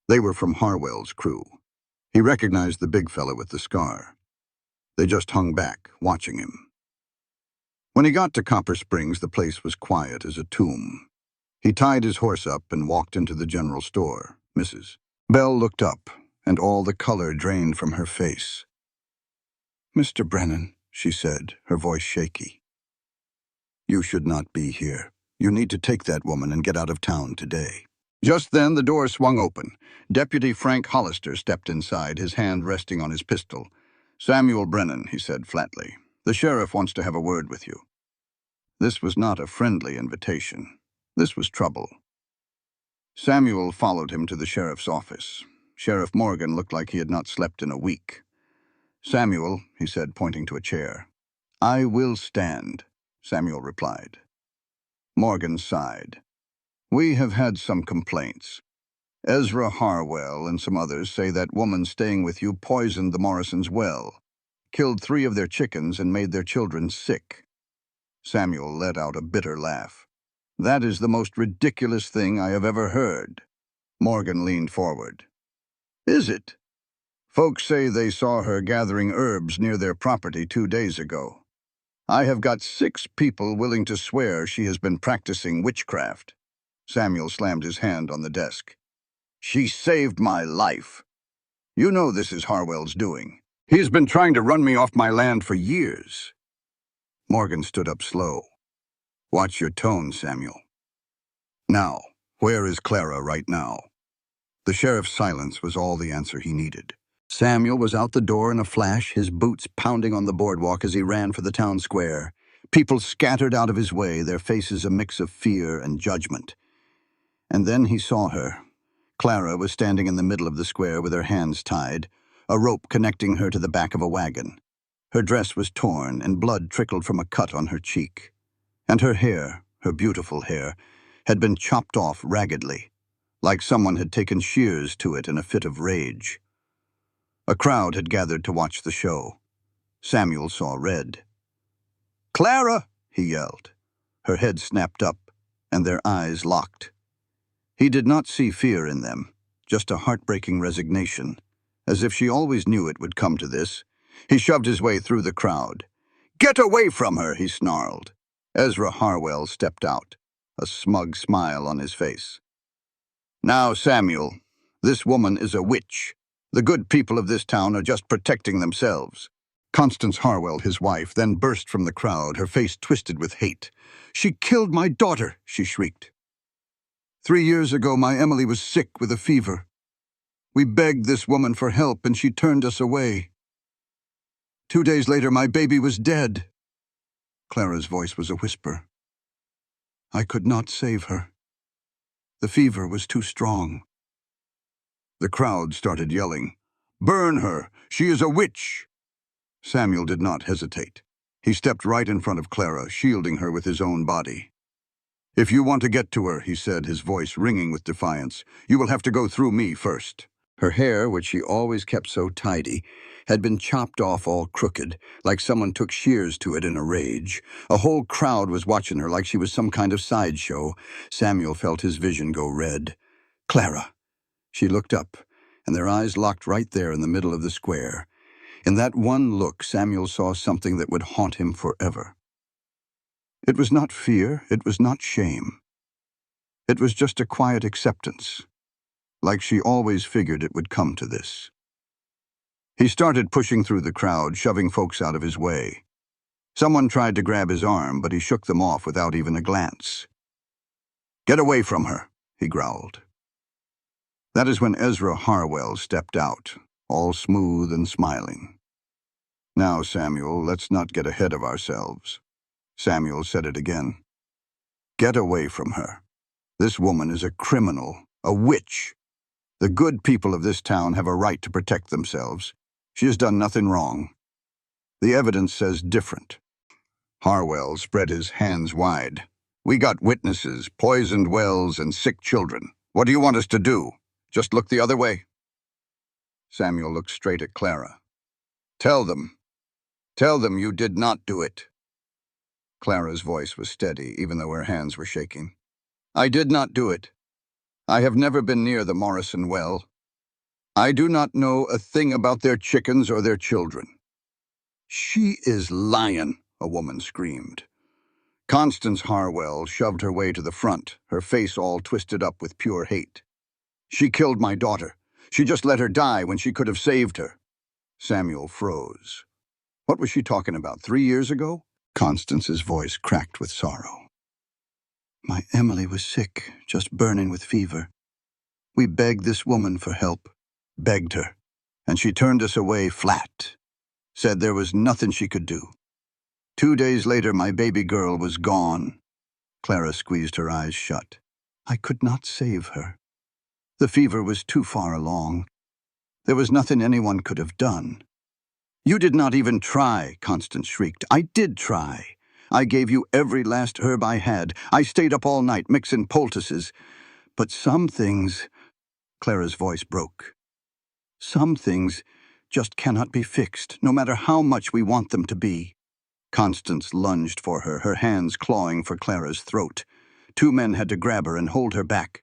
They were from Harwell's crew. He recognized the big fellow with the scar. They just hung back, watching him. When he got to Copper Springs, the place was quiet as a tomb. He tied his horse up and walked into the general store. Mrs. Bell looked up, and all the color drained from her face. "Mr. Brennan," she said, her voice shaky. "You should not be here. You need to take that woman and get out of town today." Just then, the door swung open. Deputy Frank Hollister stepped inside, his hand resting on his pistol. "Samuel Brennan," he said flatly. "The sheriff wants to have a word with you." This was not a friendly invitation. This was trouble. Samuel followed him to the sheriff's office. Sheriff Morgan looked like he had not slept in a week. "Samuel," he said, pointing to a chair. "I will stand," Samuel replied. Morgan sighed. "We have had some complaints. Ezra Harwell and some others say that woman staying with you poisoned the Morrisons' well, killed 3 of their chickens, and made their children sick." Samuel let out a bitter laugh. "That is the most ridiculous thing I have ever heard." Morgan leaned forward. "Is it? Folks say they saw her gathering herbs near their property 2 days ago. I have got 6 people willing to swear she has been practicing witchcraft." Samuel slammed his hand on the desk. "She saved my life. You know this is Harwell's doing. He has been trying to run me off my land for years." Morgan stood up slow. "Watch your tone, Samuel. Now, where is Clara right now?" The sheriff's silence was all the answer he needed. Samuel was out the door in a flash, his boots pounding on the boardwalk as he ran for the town square. People scattered out of his way, their faces a mix of fear and judgment. And then he saw her. Clara was standing in the middle of the square with her hands tied, a rope connecting her to the back of a wagon. Her dress was torn, and blood trickled from a cut on her cheek. And her hair, her beautiful hair, had been chopped off raggedly, like someone had taken shears to it in a fit of rage. A crowd had gathered to watch the show. Samuel saw red. "Clara!" he yelled. Her head snapped up, and their eyes locked. He did not see fear in them, just a heartbreaking resignation, as if she always knew it would come to this. He shoved his way through the crowd. "Get away from her!" he snarled. Ezra Harwell stepped out, a smug smile on his face. "Now, Samuel, this woman is a witch. The good people of this town are just protecting themselves." Constance Harwell, his wife, then burst from the crowd, her face twisted with hate. "She killed my daughter!" she shrieked. 3 years ago, my Emily was sick with a fever. We begged this woman for help, and she turned us away. 2 days later, my baby was dead." Clara's voice was a whisper. "I could not save her. The fever was too strong." The crowd started yelling, "Burn her! She is a witch!" Samuel did not hesitate. He stepped right in front of Clara, shielding her with his own body. "If you want to get to her," he said, his voice ringing with defiance, "you will have to go through me first." Her hair, which she always kept so tidy, had been chopped off all crooked, like someone took shears to it in a rage. A whole crowd was watching her like she was some kind of sideshow. Samuel felt his vision go red. "Clara!" She looked up, and their eyes locked right there in the middle of the square. In that one look, Samuel saw something that would haunt him forever. It was not fear, it was not shame. It was just a quiet acceptance, like she always figured it would come to this. He started pushing through the crowd, shoving folks out of his way. Someone tried to grab his arm, but he shook them off without even a glance. "Get away from her," he growled. That is when Ezra Harwell stepped out, all smooth and smiling. "Now, Samuel, let's not get ahead of ourselves." Samuel said it again. "Get away from her. This woman is a criminal, a witch. The good people of this town have a right to protect themselves. She has done nothing wrong. The evidence says different." Harwell spread his hands wide. "We got witnesses, poisoned wells, and sick children. What do you want us to do? Just look the other way?" Samuel looked straight at Clara. Tell them you did not do it." Clara's voice was steady, even though her hands were shaking. "I did not do it. I have never been near the Morrison well. I do not know a thing about their chickens or their children." "She is lying," a woman screamed. Constance Harwell shoved her way to the front, her face all twisted up with pure hate. "She killed my daughter. She just let her die when she could have saved her." Samuel froze. What was she talking about, 3 years ago? Constance's voice cracked with sorrow. "My Emily was sick, just burning with fever. We begged this woman for help, begged her, and she turned us away flat, said there was nothing she could do. 2 days later, my baby girl was gone." Clara squeezed her eyes shut. "I could not save her. The fever was too far along. There was nothing anyone could have done." "You did not even try," Constance shrieked. "I did try. I gave you every last herb I had. I stayed up all night mixing poultices. But some things—" Clara's voice broke. "Some things just cannot be fixed, no matter how much we want them to be." Constance lunged for her, her hands clawing for Clara's throat. 2 men had to grab her and hold her back.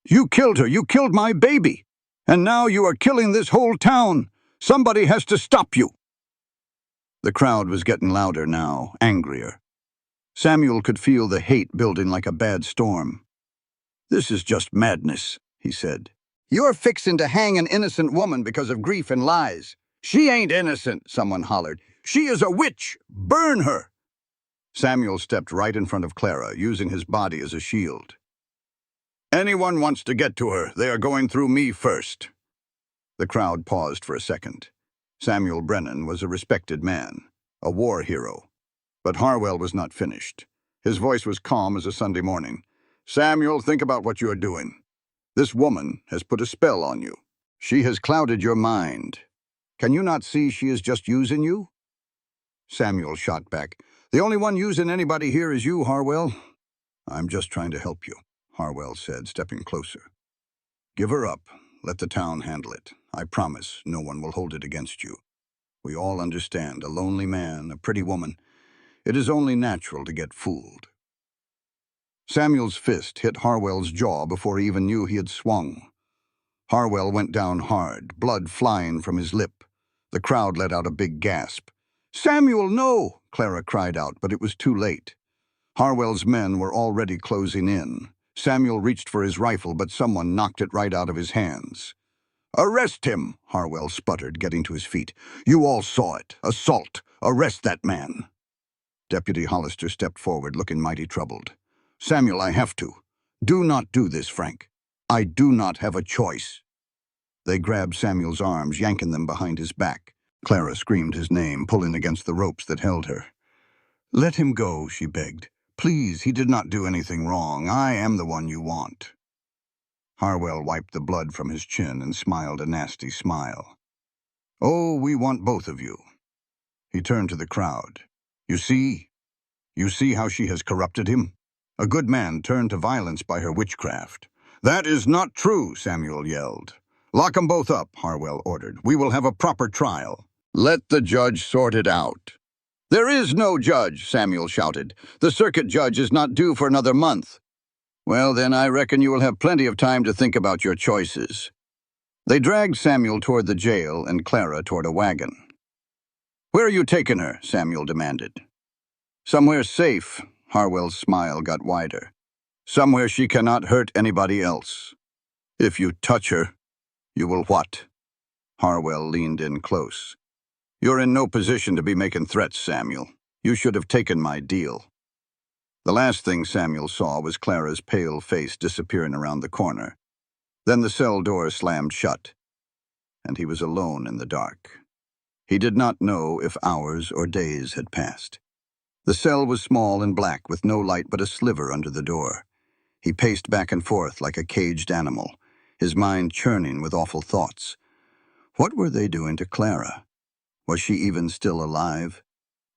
"You killed her! You killed my baby! And now you are killing this whole town! Somebody has to stop you!" The crowd was getting louder now, angrier. Samuel could feel the hate building like a bad storm. "This is just madness," he said. "You're fixing to hang an innocent woman because of grief and lies." "She ain't innocent," someone hollered. "She is a witch! Burn her!" Samuel stepped right in front of Clara, using his body as a shield. "Anyone wants to get to her, they are going through me first." The crowd paused for a second. Samuel Brennan was a respected man, a war hero. But Harwell was not finished. His voice was calm as a Sunday morning. "Samuel, think about what you are doing. This woman has put a spell on you. She has clouded your mind. Can you not see she is just using you?" Samuel shot back. "The only one using anybody here is you, Harwell." "I'm just trying to help you," Harwell said, stepping closer. "Give her up. Let the town handle it. I promise no one will hold it against you. We all understand, a lonely man, a pretty woman. It is only natural to get fooled." Samuel's fist hit Harwell's jaw before he even knew he had swung. Harwell went down hard, blood flying from his lip. The crowd let out a big gasp. "Samuel, no!" Clara cried out, but it was too late. Harwell's men were already closing in. Samuel reached for his rifle, but someone knocked it right out of his hands. "Arrest him!" Harwell sputtered, getting to his feet. "You all saw it. Assault. Arrest that man." Deputy Hollister stepped forward, looking mighty troubled. "Samuel, I have to. Do not do this, Frank. I do not have a choice. They grabbed Samuel's arms, yanking them behind his back. Clara screamed his name, pulling against the ropes that held her. Let him go, she begged. Please, he did not do anything wrong. I am the one you want. Harwell wiped the blood from his chin and smiled a nasty smile. Oh, we want both of you. He turned to the crowd. You see how she has corrupted him? A good man turned to violence by her witchcraft. That is not true, Samuel yelled. Lock 'em both up, Harwell ordered. We will have a proper trial. Let the judge sort it out. There is no judge, Samuel shouted. The circuit judge is not due for another month. Well, then I reckon you will have plenty of time to think about your choices. They dragged Samuel toward the jail and Clara toward a wagon. Where are you taking her? Samuel demanded. Somewhere safe. Harwell's smile got wider. Somewhere she cannot hurt anybody else. If you touch her, you will what? Harwell leaned in close. You're in no position to be making threats, Samuel. You should have taken my deal. The last thing Samuel saw was Clara's pale face disappearing around the corner. Then the cell door slammed shut, and he was alone in the dark. He did not know if hours or days had passed. The cell was small and black, with no light but a sliver under the door. He paced back and forth like a caged animal, his mind churning with awful thoughts. What were they doing to Clara? Was she even still alive?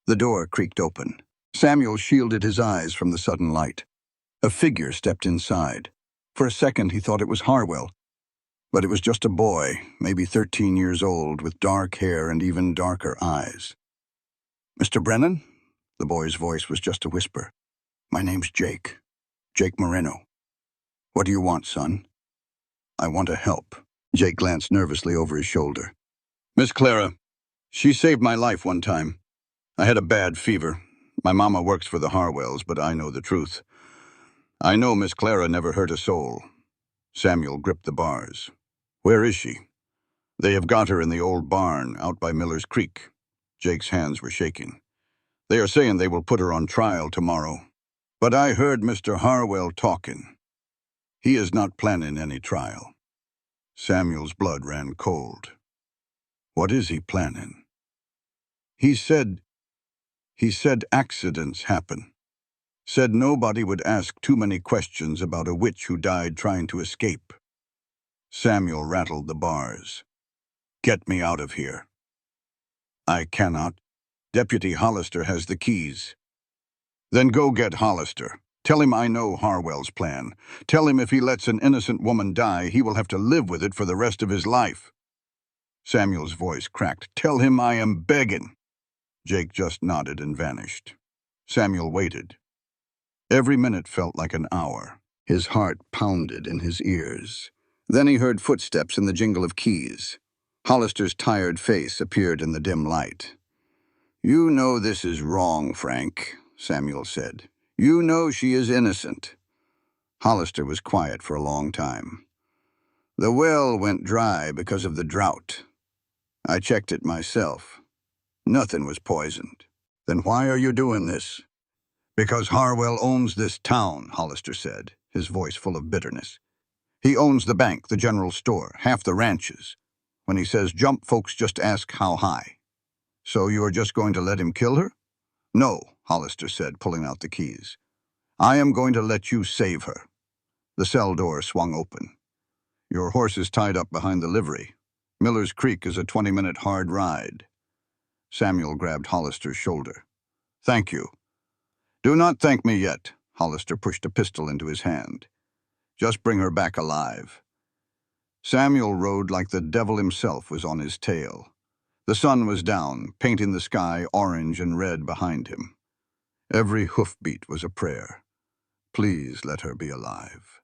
The door creaked open. Samuel shielded his eyes from the sudden light. A figure stepped inside. For a second he thought it was Harwell, but it was just a boy, maybe 13 years old, with dark hair and even darker eyes. Mr. Brennan? The boy's voice was just a whisper. My name's Jake. Jake Moreno. What do you want, son? I want to help. Jake glanced nervously over his shoulder. Miss Clara, she saved my life one time. I had a bad fever. My mama works for the Harwells, but I know the truth. I know Miss Clara never hurt a soul. Samuel gripped the bars. Where is she? They have got her in the old barn out by Miller's Creek. Jake's hands were shaking. They are saying they will put her on trial tomorrow. But I heard Mr. Harwell talking. He is not planning any trial. Samuel's blood ran cold. What is he planning? He said accidents happen. Said nobody would ask too many questions about a witch who died trying to escape. Samuel rattled the bars. Get me out of here. I cannot. Deputy Hollister has the keys. Then go get Hollister. Tell him I know Harwell's plan. Tell him if he lets an innocent woman die, he will have to live with it for the rest of his life. Samuel's voice cracked. Tell him I am begging. Jake just nodded and vanished. Samuel waited. Every minute felt like an hour. His heart pounded in his ears. Then he heard footsteps and the jingle of keys. Hollister's tired face appeared in the dim light. You know this is wrong, Frank, Samuel said. You know she is innocent. Hollister was quiet for a long time. The well went dry because of the drought. I checked it myself. Nothing was poisoned. Then why are you doing this? Because Harwell owns this town, Hollister said, his voice full of bitterness. He owns the bank, the general store, half the ranches. When he says jump, folks just ask how high. So you are just going to let him kill her? No, Hollister said, pulling out the keys. I am going to let you save her. The cell door swung open. Your horse is tied up behind the livery. Miller's Creek is a 20-minute hard ride. Samuel grabbed Hollister's shoulder. Thank you. Do not thank me yet. Hollister pushed a pistol into his hand. Just bring her back alive. Samuel rode like the devil himself was on his tail. The sun was down, painting the sky orange and red behind him. Every hoofbeat was a prayer. Please let her be alive.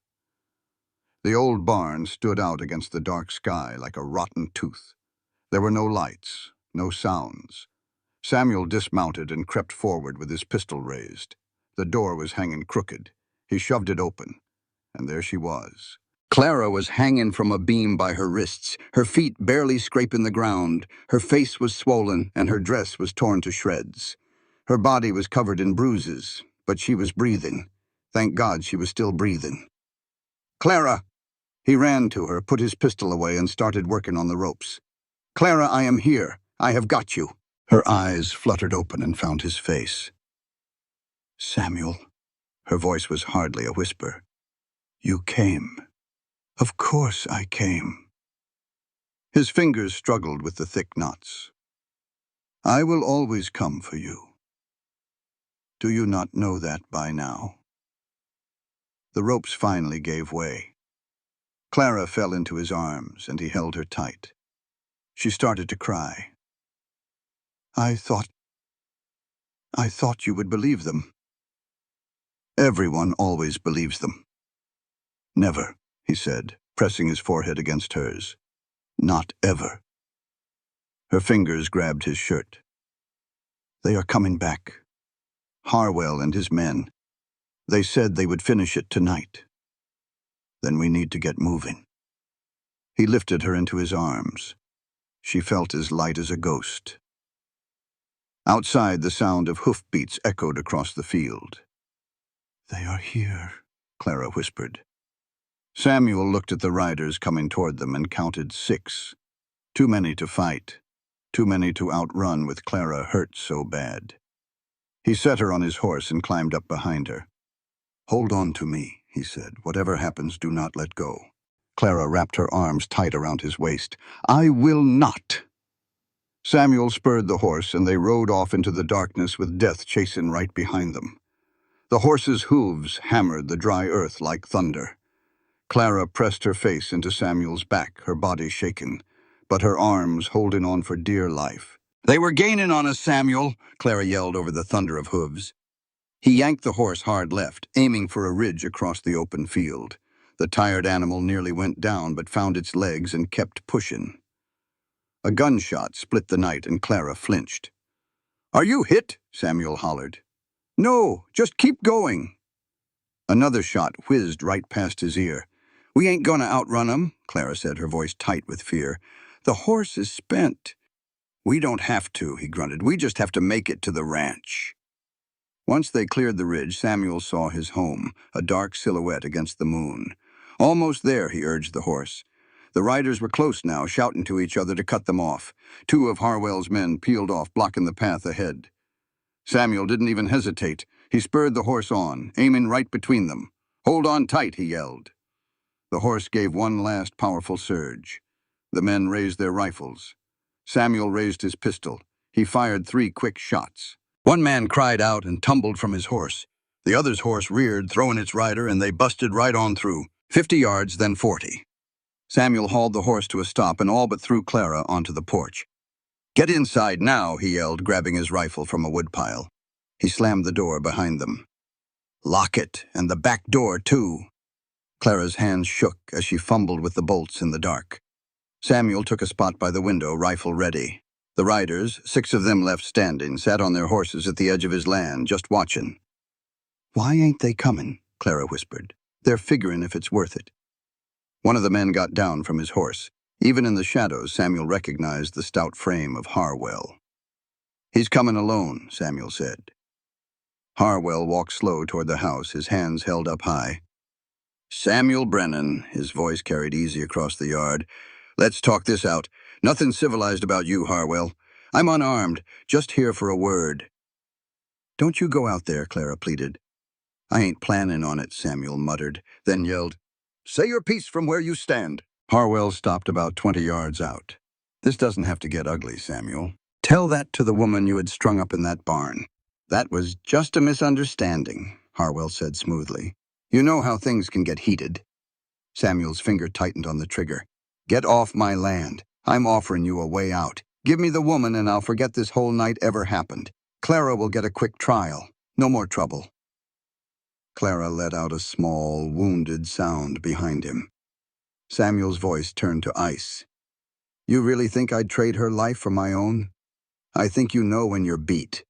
The old barn stood out against the dark sky like a rotten tooth. There were no lights, no sounds. Samuel dismounted and crept forward with his pistol raised. The door was hanging crooked. He shoved it open, and there she was. Clara was hanging from a beam by her wrists, her feet barely scraping the ground. Her face was swollen, and her dress was torn to shreds. Her body was covered in bruises, but she was breathing. Thank God she was still breathing. Clara! He ran to her, put his pistol away, and started working on the ropes. Clara, I am here. I have got you. Her eyes fluttered open and found his face. Samuel. Her voice was hardly a whisper. You came. Of course I came. His fingers struggled with the thick knots. I will always come for you. Do you not know that by now? The ropes finally gave way. Clara fell into his arms, and he held her tight. She started to cry. I thought you would believe them. Everyone always believes them. Never, he said, pressing his forehead against hers. Not ever. Her fingers grabbed his shirt. They are coming back. Harwell and his men. They said they would finish it tonight. Then we need to get moving. He lifted her into his arms. She felt as light as a ghost. Outside, the sound of hoofbeats echoed across the field. They are here, Clara whispered. Samuel looked at the riders coming toward them and counted 6. Too many to fight. Too many to outrun with Clara hurt so bad. He set her on his horse and climbed up behind her. Hold on to me, he said. Whatever happens, do not let go. Clara wrapped her arms tight around his waist. I will not. Samuel spurred the horse, and they rode off into the darkness with death chasing right behind them. The horse's hooves hammered the dry earth like thunder. Clara pressed her face into Samuel's back, her body shaken, but her arms holding on for dear life. They were gaining on us, Samuel, Clara yelled over the thunder of hooves. He yanked the horse hard left, aiming for a ridge across the open field. The tired animal nearly went down, but found its legs and kept pushing. A gunshot split the night, and Clara flinched. Are you hit? Samuel hollered. No, just keep going. Another shot whizzed right past his ear. We ain't gonna outrun 'em, Clara said, her voice tight with fear. The horse is spent. We don't have to, he grunted. We just have to make it to the ranch. Once they cleared the ridge, Samuel saw his home, a dark silhouette against the moon. Almost there, he urged the horse. The riders were close now, shouting to each other to cut them off. 2 of Harwell's men peeled off, blocking the path ahead. Samuel didn't even hesitate. He spurred the horse on, aiming right between them. Hold on tight, he yelled. The horse gave one last powerful surge. The men raised their rifles. Samuel raised his pistol. He fired 3 quick shots. One man cried out and tumbled from his horse. The other's horse reared, throwing its rider, and they busted right on through. 50 yards, then 40. Samuel hauled the horse to a stop and all but threw Clara onto the porch. Get inside now, he yelled, grabbing his rifle from a woodpile. He slammed the door behind them. Lock it, and the back door, too. Clara's hands shook as she fumbled with the bolts in the dark. Samuel took a spot by the window, rifle ready. The riders, 6 of them left standing, sat on their horses at the edge of his land, just watching. Why ain't they coming? Clara whispered. They're figuring if it's worth it. One of the men got down from his horse. Even in the shadows, Samuel recognized the stout frame of Harwell. He's coming alone, Samuel said. Harwell walked slow toward the house, his hands held up high. Samuel Brennan, his voice carried easy across the yard. Let's talk this out. Nothing civilized about you, Harwell. I'm unarmed, just here for a word. Don't you go out there, Clara pleaded. I ain't planning on it, Samuel muttered, then yelled, Say your piece from where you stand. Harwell stopped about 20 yards out. This doesn't have to get ugly, Samuel. Tell that to the woman you had strung up in that barn. That was just a misunderstanding, Harwell said smoothly. You know how things can get heated. Samuel's finger tightened on the trigger. Get off my land. I'm offering you a way out. Give me the woman and I'll forget this whole night ever happened. Clara will get a quick trial. No more trouble. Clara let out a small, wounded sound behind him. Samuel's voice turned to ice. You really think I'd trade her life for my own? I think you know when you're beat.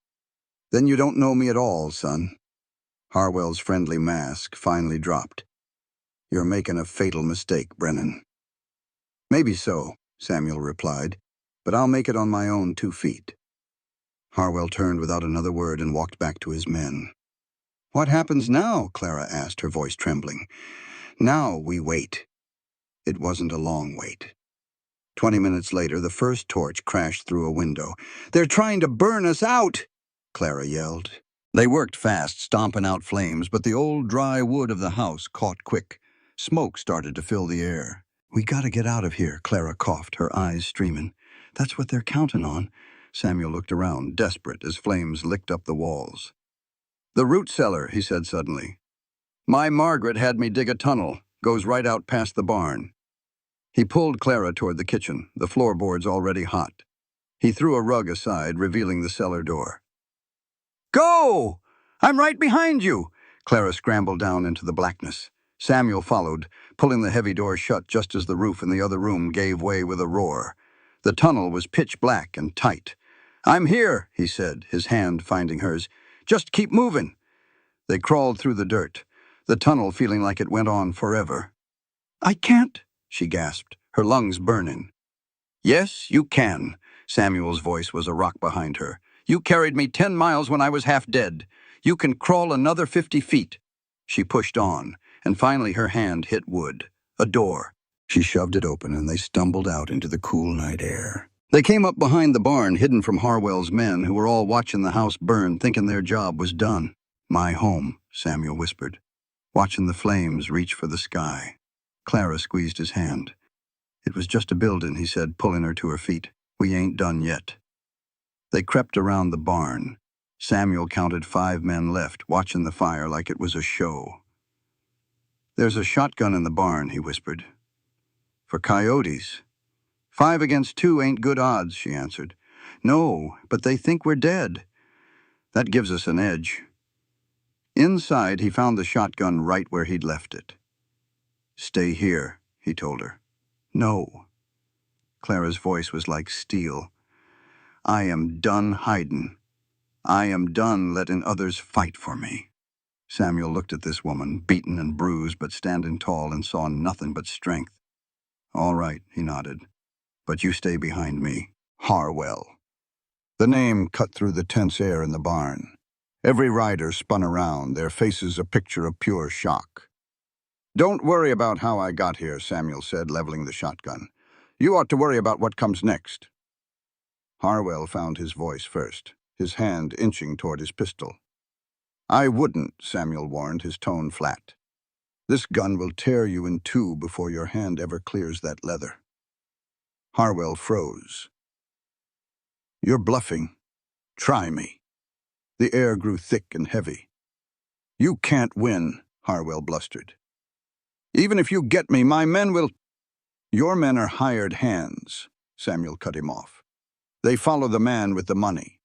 Then you don't know me at all, son. Harwell's friendly mask finally dropped. You're making a fatal mistake, Brennan. Maybe so, Samuel replied, but I'll make it on my own 2 feet. Harwell turned without another word and walked back to his men. What happens now? Clara asked, her voice trembling. Now we wait. It wasn't a long wait. 20 minutes later, the first torch crashed through a window. "They're trying to burn us out!" Clara yelled. They worked fast, stomping out flames, but the old dry wood of the house caught quick. Smoke started to fill the air. "We gotta get out of here," Clara coughed, her eyes streaming. "That's what they're counting on." Samuel looked around, desperate, as flames licked up the walls. "The root cellar," he said suddenly. "My Margaret had me dig a tunnel. Goes right out past the barn." He pulled Clara toward the kitchen, the floorboards already hot. He threw a rug aside, revealing the cellar door. "Go! I'm right behind you!" Clara scrambled down into the blackness. Samuel followed, pulling the heavy door shut just as the roof in the other room gave way with a roar. The tunnel was pitch black and tight. "I'm here," he said, his hand finding hers. "Just keep moving." They crawled through the dirt, the tunnel feeling like it went on forever. "I can't," she gasped, her lungs burning. "Yes, you can." Samuel's voice was a rock behind her. "You carried me 10 miles when I was half dead. You can crawl another 50 feet. She pushed on, and finally her hand hit wood. A door. She shoved it open, and they stumbled out into the cool night air. They came up behind the barn, hidden from Harwell's men, who were all watching the house burn, thinking their job was done. "My home," Samuel whispered, watching the flames reach for the sky. Clara squeezed his hand. "It was just a building," he said, pulling her to her feet. "We ain't done yet." They crept around the barn. Samuel counted 5 men left, watching the fire like it was a show. "There's a shotgun in the barn," he whispered. "For coyotes." 5 against 2 ain't good odds," she answered. "No, but they think we're dead. That gives us an edge." Inside, he found the shotgun right where he'd left it. "Stay here," he told her. "No." Clara's voice was like steel. "I am done hiding. I am done letting others fight for me." Samuel looked at this woman, beaten and bruised but standing tall, and saw nothing but strength. "All right," he nodded. "But you stay behind me. Harwell." The name cut through the tense air in the barn. Every rider spun around, their faces a picture of pure shock. "Don't worry about how I got here," Samuel said, leveling the shotgun. "You ought to worry about what comes next." Harwell found his voice first, his hand inching toward his pistol. "I wouldn't," Samuel warned, his tone flat. "This gun will tear you in 2 before your hand ever clears that leather." Harwell froze. "You're bluffing. Try me." The air grew thick and heavy. "You can't win," Harwell blustered. "Even if you get me, my men will—" "Your men are hired hands," Samuel cut him off. "They follow the man with the money.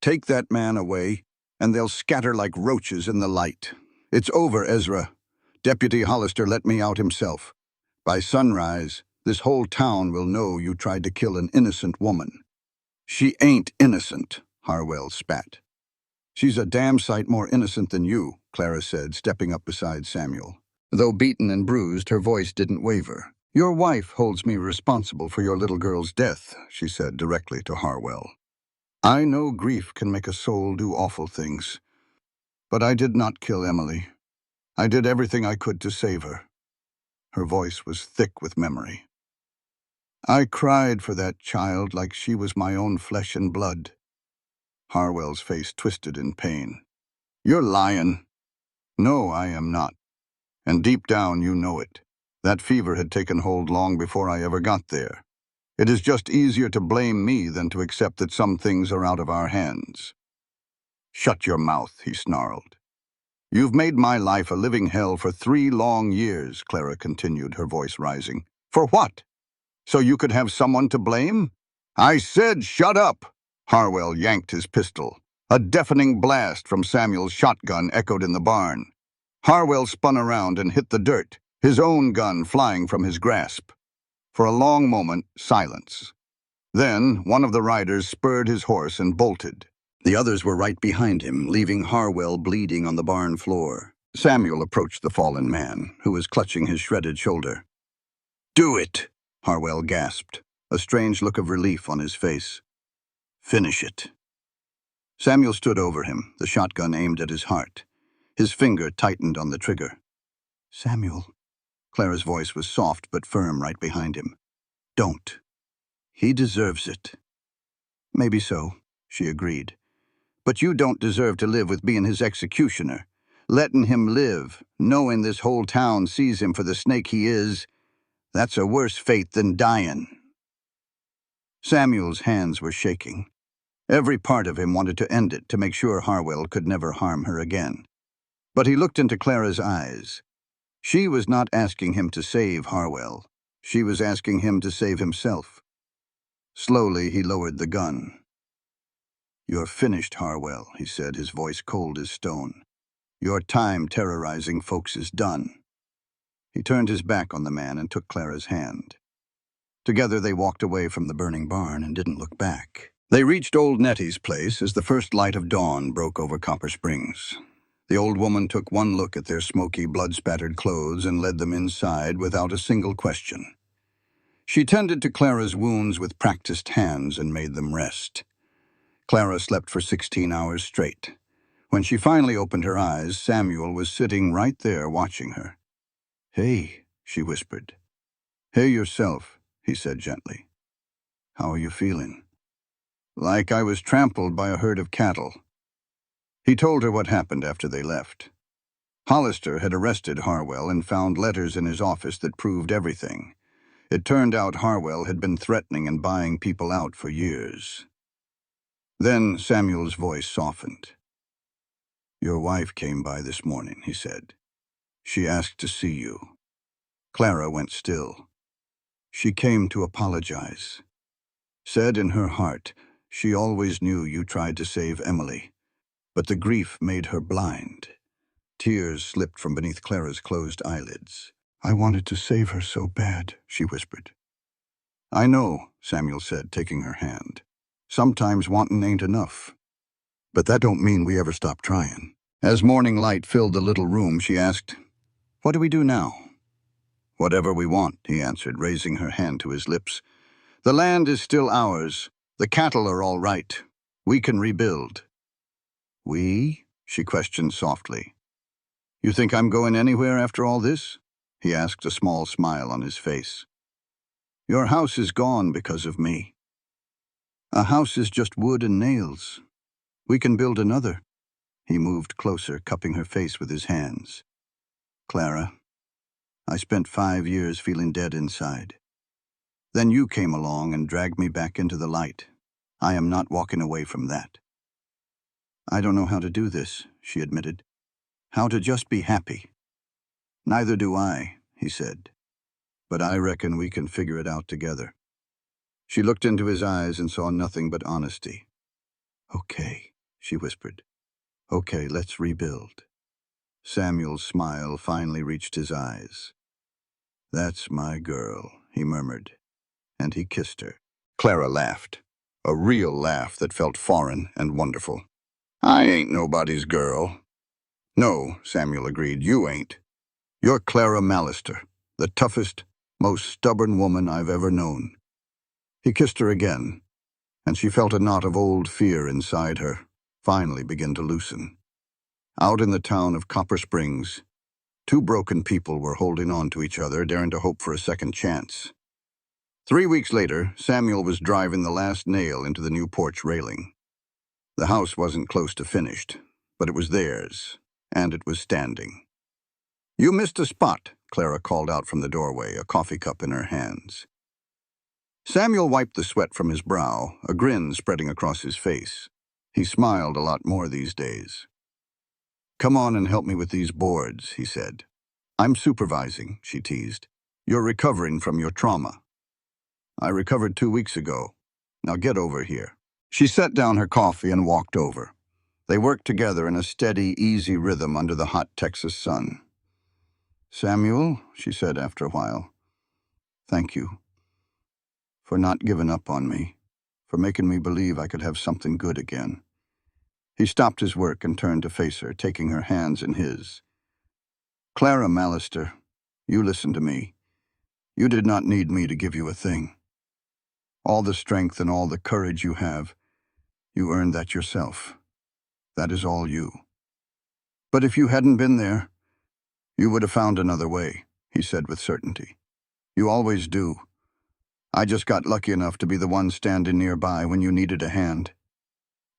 Take that man away, and they'll scatter like roaches in the light. It's over, Ezra. Deputy Hollister let me out himself. By sunrise, this whole town will know you tried to kill an innocent woman." "She ain't innocent," Harwell spat. "She's a damn sight more innocent than you," Clara said, stepping up beside Samuel. Though beaten and bruised, her voice didn't waver. "Your wife holds me responsible for your little girl's death," she said directly to Harwell. "I know grief can make a soul do awful things. But I did not kill Emily. I did everything I could to save her." Her voice was thick with memory. "I cried for that child like she was my own flesh and blood." Harwell's face twisted in pain. "You're lying." "No, I am not. And deep down you know it. That fever had taken hold long before I ever got there. It is just easier to blame me than to accept that some things are out of our hands." "Shut your mouth," he snarled. "You've made my life a living hell for 3 long years," Clara continued, her voice rising. "For what? So you could have someone to blame?" "I said shut up!" Harwell yanked his pistol. A deafening blast from Samuel's shotgun echoed in the barn. Harwell spun around and hit the dirt, his own gun flying from his grasp. For a long moment, silence. Then one of the riders spurred his horse and bolted. The others were right behind him, leaving Harwell bleeding on the barn floor. Samuel approached the fallen man, who was clutching his shredded shoulder. "Do it!" Harwell gasped, a strange look of relief on his face. "Finish it." Samuel stood over him, the shotgun aimed at his heart. His finger tightened on the trigger. "Samuel." Clara's voice was soft but firm right behind him. Don't. He deserves it. Maybe so, she agreed. But you don't deserve to live with being his executioner. Letting him live, knowing this whole town sees him for the snake he is, that's a worse fate than dying. Samuel's hands were shaking. Every part of him wanted to end it, to make sure Harwell could never harm her again. But he looked into Clara's eyes. She was not asking him to save Harwell. She was asking him to save himself. Slowly, he lowered the gun. You're finished, Harwell, he said, his voice cold as stone. Your time terrorizing folks is done. He turned his back on the man and took Clara's hand. Together they walked away from the burning barn and didn't look back. They reached old Nettie's place as the first light of dawn broke over Copper Springs. The old woman took one look at their smoky, blood-spattered clothes and led them inside without a single question. She tended to Clara's wounds with practiced hands and made them rest. Clara slept for 16 hours straight. When she finally opened her eyes, Samuel was sitting right there watching her. Hey, she whispered. Hey yourself, he said gently. How are you feeling? Like I was trampled by a herd of cattle. He told her what happened after they left. Hollister had arrested Harwell and found letters in his office that proved everything. It turned out Harwell had been threatening and buying people out for years. Then Samuel's voice softened. Your wife came by this morning, he said. She asked to see you. Clara went still. She came to apologize. Said in her heart, she always knew you tried to save Emily, but the grief made her blind. Tears slipped from beneath Clara's closed eyelids. I wanted to save her so bad, she whispered. I know, Samuel said, taking her hand. Sometimes wantin' ain't enough. But that don't mean we ever stop trying. As morning light filled the little room, she asked, What do we do now? Whatever we want, he answered, raising her hand to his lips. The land is still ours. The cattle are all right. We can rebuild. We? She questioned softly. You think I'm going anywhere after all this? He asked, a small smile on his face. Your house is gone because of me. A house is just wood and nails. We can build another. He moved closer, cupping her face with his hands. Clara, I spent 5 years feeling dead inside. Then you came along and dragged me back into the light. I am not walking away from that. I don't know how to do this, she admitted. How to just be happy. Neither do I, he said. But I reckon we can figure it out together. She looked into his eyes and saw nothing but honesty. Okay, she whispered. Okay, let's rebuild. Samuel's smile finally reached his eyes. That's my girl, he murmured, and he kissed her. Clara laughed, a real laugh that felt foreign and wonderful. I ain't nobody's girl. No, Samuel agreed, you ain't. You're Clara Mallister, the toughest, most stubborn woman I've ever known. He kissed her again, and she felt a knot of old fear inside her finally begin to loosen. Out in the town of Copper Springs, 2 broken people were holding on to each other, daring to hope for a second chance. 3 weeks later, Samuel was driving the last nail into the new porch railing. The house wasn't close to finished, but it was theirs, and it was standing. You missed a spot, Clara called out from the doorway, a coffee cup in her hands. Samuel wiped the sweat from his brow, a grin spreading across his face. He smiled a lot more these days. Come on and help me with these boards, he said. I'm supervising, she teased. You're recovering from your trauma. I recovered 2 weeks ago. Now get over here. She set down her coffee and walked over. They worked together in a steady, easy rhythm under the hot Texas sun. Samuel, she said after a while, thank you for not giving up on me, for making me believe I could have something good again. He stopped his work and turned to face her, taking her hands in his. Clara Mallister, you listen to me. You did not need me to give you a thing. All the strength and all the courage you have, you earned that yourself. That is all you. But if you hadn't been there, you would have found another way. he said with certainty. You always do. I just got lucky enough to be the one standing nearby when you needed a hand.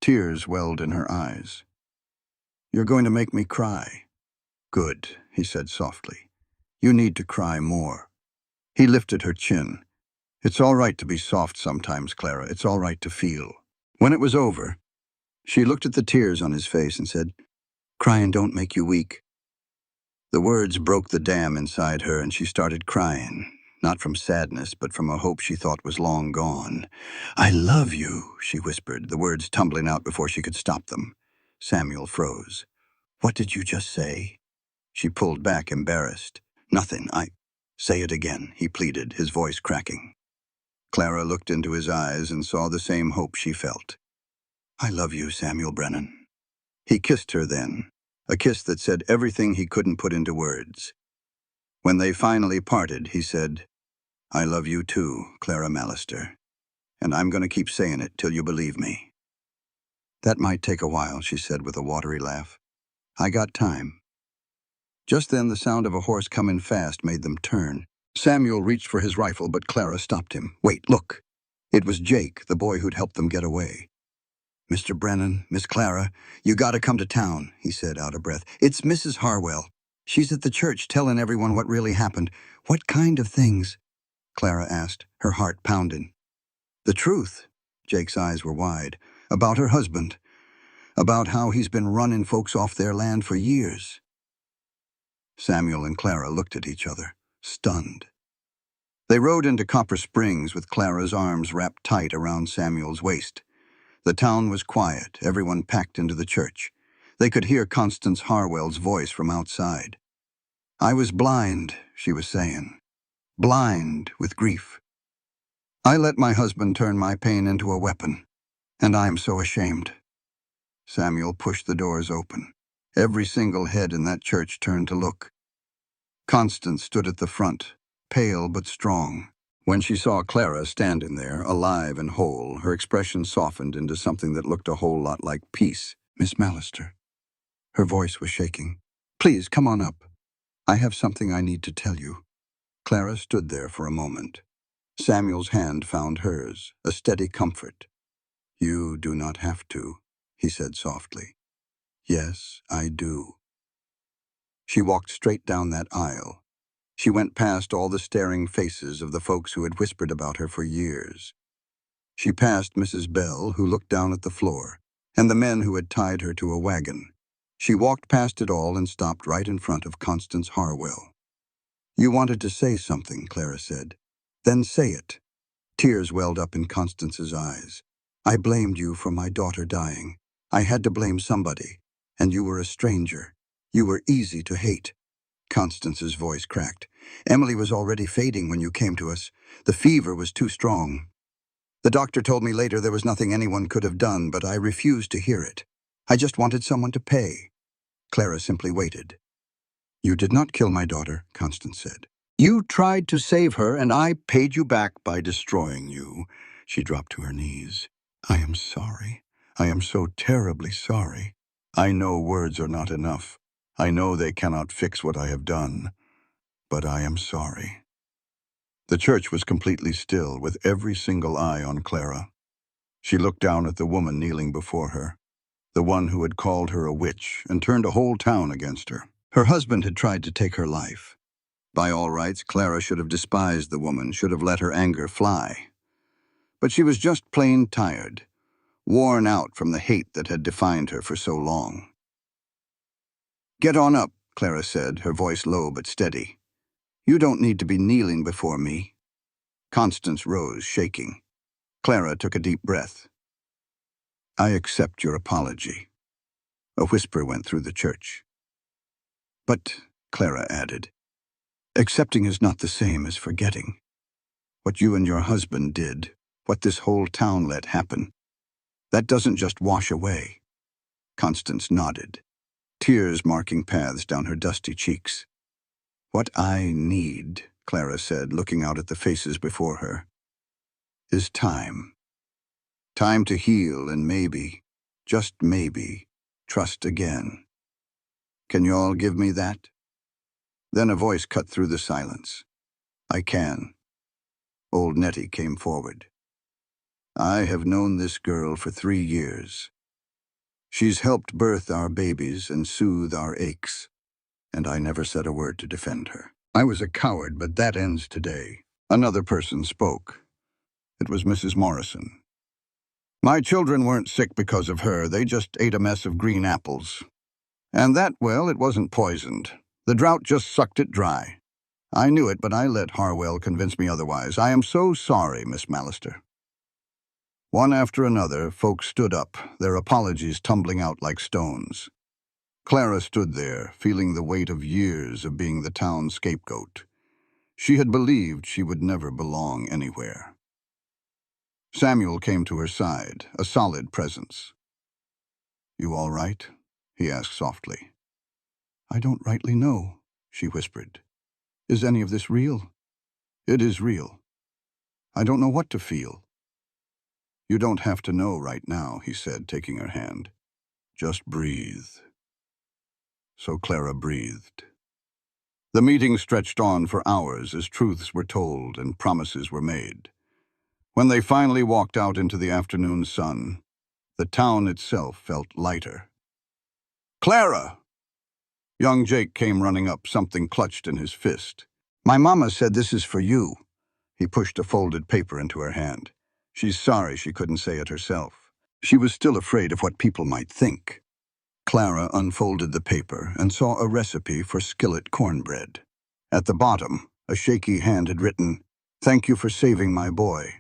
Tears welled in her eyes. You're going to make me cry. Good, he said softly. You need to cry more. He lifted her chin. It's all right to be soft sometimes, Clara. It's all right to feel. When it was over, she looked at the tears on his face and said, Crying don't make you weak. The words broke the dam inside her and she started crying, not from sadness, but from a hope she thought was long gone. I love you, she whispered, the words tumbling out before she could stop them. Samuel froze. What did you just say? She pulled back, embarrassed. Nothing, Say it again, he pleaded, his voice cracking. Clara looked into his eyes and saw the same hope she felt. I love you, Samuel Brennan. He kissed her then, a kiss that said everything he couldn't put into words. When they finally parted, he said, I love you too, Clara Mallister, and I'm going to keep saying it till you believe me. That might take a while, she said with a watery laugh. I got time. Just then the sound of a horse coming fast made them turn. Samuel reached for his rifle, but Clara stopped him. Wait, look. It was Jake, the boy who'd helped them get away. Mr. Brennan, Miss Clara, you gotta come to town, he said out of breath. It's Mrs. Harwell. She's at the church telling everyone what really happened. What kind of things? Clara asked, her heart pounding. The truth. Jake's eyes were wide. About her husband. About how he's been running folks off their land for years. Samuel and Clara looked at each other, stunned. They rode into Copper Springs with Clara's arms wrapped tight around Samuel's waist. The town was quiet, everyone packed into the church. They could hear Constance Harwell's voice from outside. I was blind, she was saying. Blind with grief. I let my husband turn my pain into a weapon, and I am so ashamed. Samuel pushed the doors open. Every single head in that church turned to look. Constance stood at the front, pale but strong. When she saw Clara standing there, alive and whole, her expression softened into something that looked a whole lot like peace. Miss Mallister. Her voice was shaking. Please, come on up. I have something I need to tell you. Clara stood there for a moment. Samuel's hand found hers, a steady comfort. You do not have to, he said softly. Yes, I do. She walked straight down that aisle. She went past all the staring faces of the folks who had whispered about her for years. She passed Mrs. Bell, who looked down at the floor, and the men who had tied her to a wagon. She walked past it all and stopped right in front of Constance Harwell. You wanted to say something, Clara said. Then say it. Tears welled up in Constance's eyes. I blamed you for my daughter dying. I had to blame somebody, and you were a stranger. You were easy to hate. Constance's voice cracked. Emily was already fading when you came to us. The fever was too strong. The doctor told me later there was nothing anyone could have done, but I refused to hear it. I just wanted someone to pay. Clara simply waited. You did not kill my daughter, Constance said. You tried to save her, and I paid you back by destroying you. She dropped to her knees. I am sorry. I am so terribly sorry. I know words are not enough. I know they cannot fix what I have done. But I am sorry. The church was completely still, with every single eye on Clara. She looked down at the woman kneeling before her, the one who had called her a witch and turned a whole town against her. Her husband had tried to take her life. By all rights, Clara should have despised the woman, should have let her anger fly. But she was just plain tired, worn out from the hate that had defined her for so long. Get on up, Clara said, her voice low but steady. You don't need to be kneeling before me. Constance rose, shaking. Clara took a deep breath. I accept your apology. A whisper went through the church. But, Clara added, accepting is not the same as forgetting. What you and your husband did, what this whole town let happen, that doesn't just wash away. Constance nodded, tears marking paths down her dusty cheeks. What I need, Clara said, looking out at the faces before her, is time. Time to heal and maybe, just maybe, trust again. Can you all give me that? Then a voice cut through the silence. I can. Old Nettie came forward. I have known this girl for 3 years. She's helped birth our babies and soothe our aches, and I never said a word to defend her. I was a coward, but that ends today. Another person spoke. It was Mrs. Morrison. My children weren't sick because of her. They just ate a mess of green apples. And that, well, it wasn't poisoned. The drought just sucked it dry. I knew it, but I let Harwell convince me otherwise. I am so sorry, Miss Mallister. One after another, folks stood up, their apologies tumbling out like stones. Clara stood there, feeling the weight of years of being the town's scapegoat. She had believed she would never belong anywhere. Samuel came to her side, a solid presence. You all right? He asked softly. I don't rightly know, she whispered. Is any of this real? It is real. I don't know what to feel. You don't have to know right now, he said, taking her hand. Just breathe. So Clara breathed. The meeting stretched on for hours as truths were told and promises were made. When they finally walked out into the afternoon sun, the town itself felt lighter. Clara! Young Jake came running up, something clutched in his fist. My mama said this is for you. He pushed a folded paper into her hand. She's sorry she couldn't say it herself. She was still afraid of what people might think. Clara unfolded the paper and saw a recipe for skillet cornbread. At the bottom, a shaky hand had written, Thank you for saving my boy.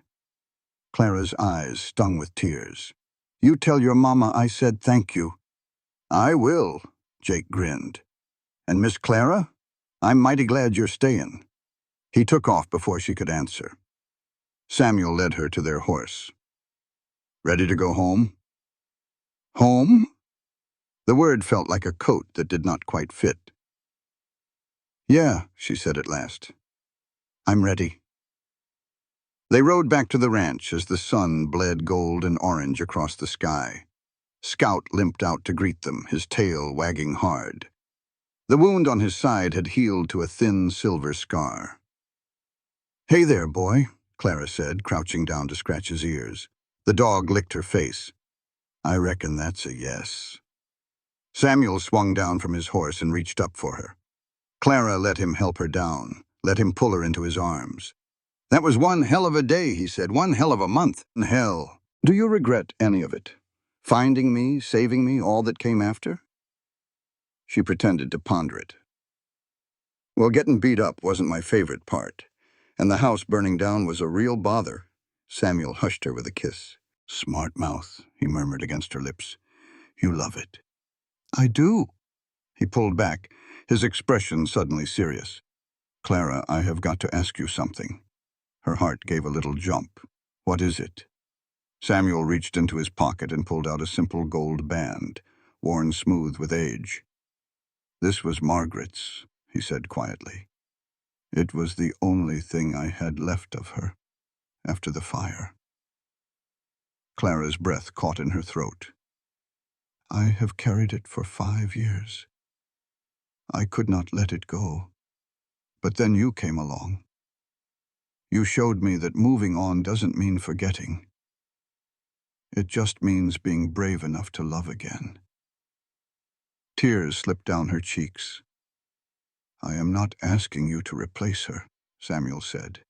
Clara's eyes stung with tears. You tell your mama I said thank you. I will, Jake grinned. And Miss Clara, I'm mighty glad you're staying. He took off before she could answer. Samuel led her to their horse. Ready to go home? Home? The word felt like a coat that did not quite fit. Yeah, she said at last. I'm ready. They rode back to the ranch as the sun bled gold and orange across the sky. Scout limped out to greet them, his tail wagging hard. The wound on his side had healed to a thin silver scar. Hey there, boy, Clara said, crouching down to scratch his ears. The dog licked her face. I reckon that's a yes. Samuel swung down from his horse and reached up for her. Clara let him help her down, let him pull her into his arms. That was one hell of a day, he said, one hell of a month. Hell. Do you regret any of it? Finding me, saving me, all that came after? She pretended to ponder it. Well, getting beat up wasn't my favorite part, and the house burning down was a real bother. Samuel hushed her with a kiss. Smart mouth, he murmured against her lips. You love it. I do. He pulled back, his expression suddenly serious. Clara, I have got to ask you something. Her heart gave a little jump. What is it? Samuel reached into his pocket and pulled out a simple gold band, worn smooth with age. This was Margaret's, he said quietly. It was the only thing I had left of her, after the fire. Clara's breath caught in her throat. I have carried it for 5 years. I could not let it go. But then you came along. You showed me that moving on doesn't mean forgetting. It just means being brave enough to love again. Tears slipped down her cheeks. I am not asking you to replace her, Samuel said,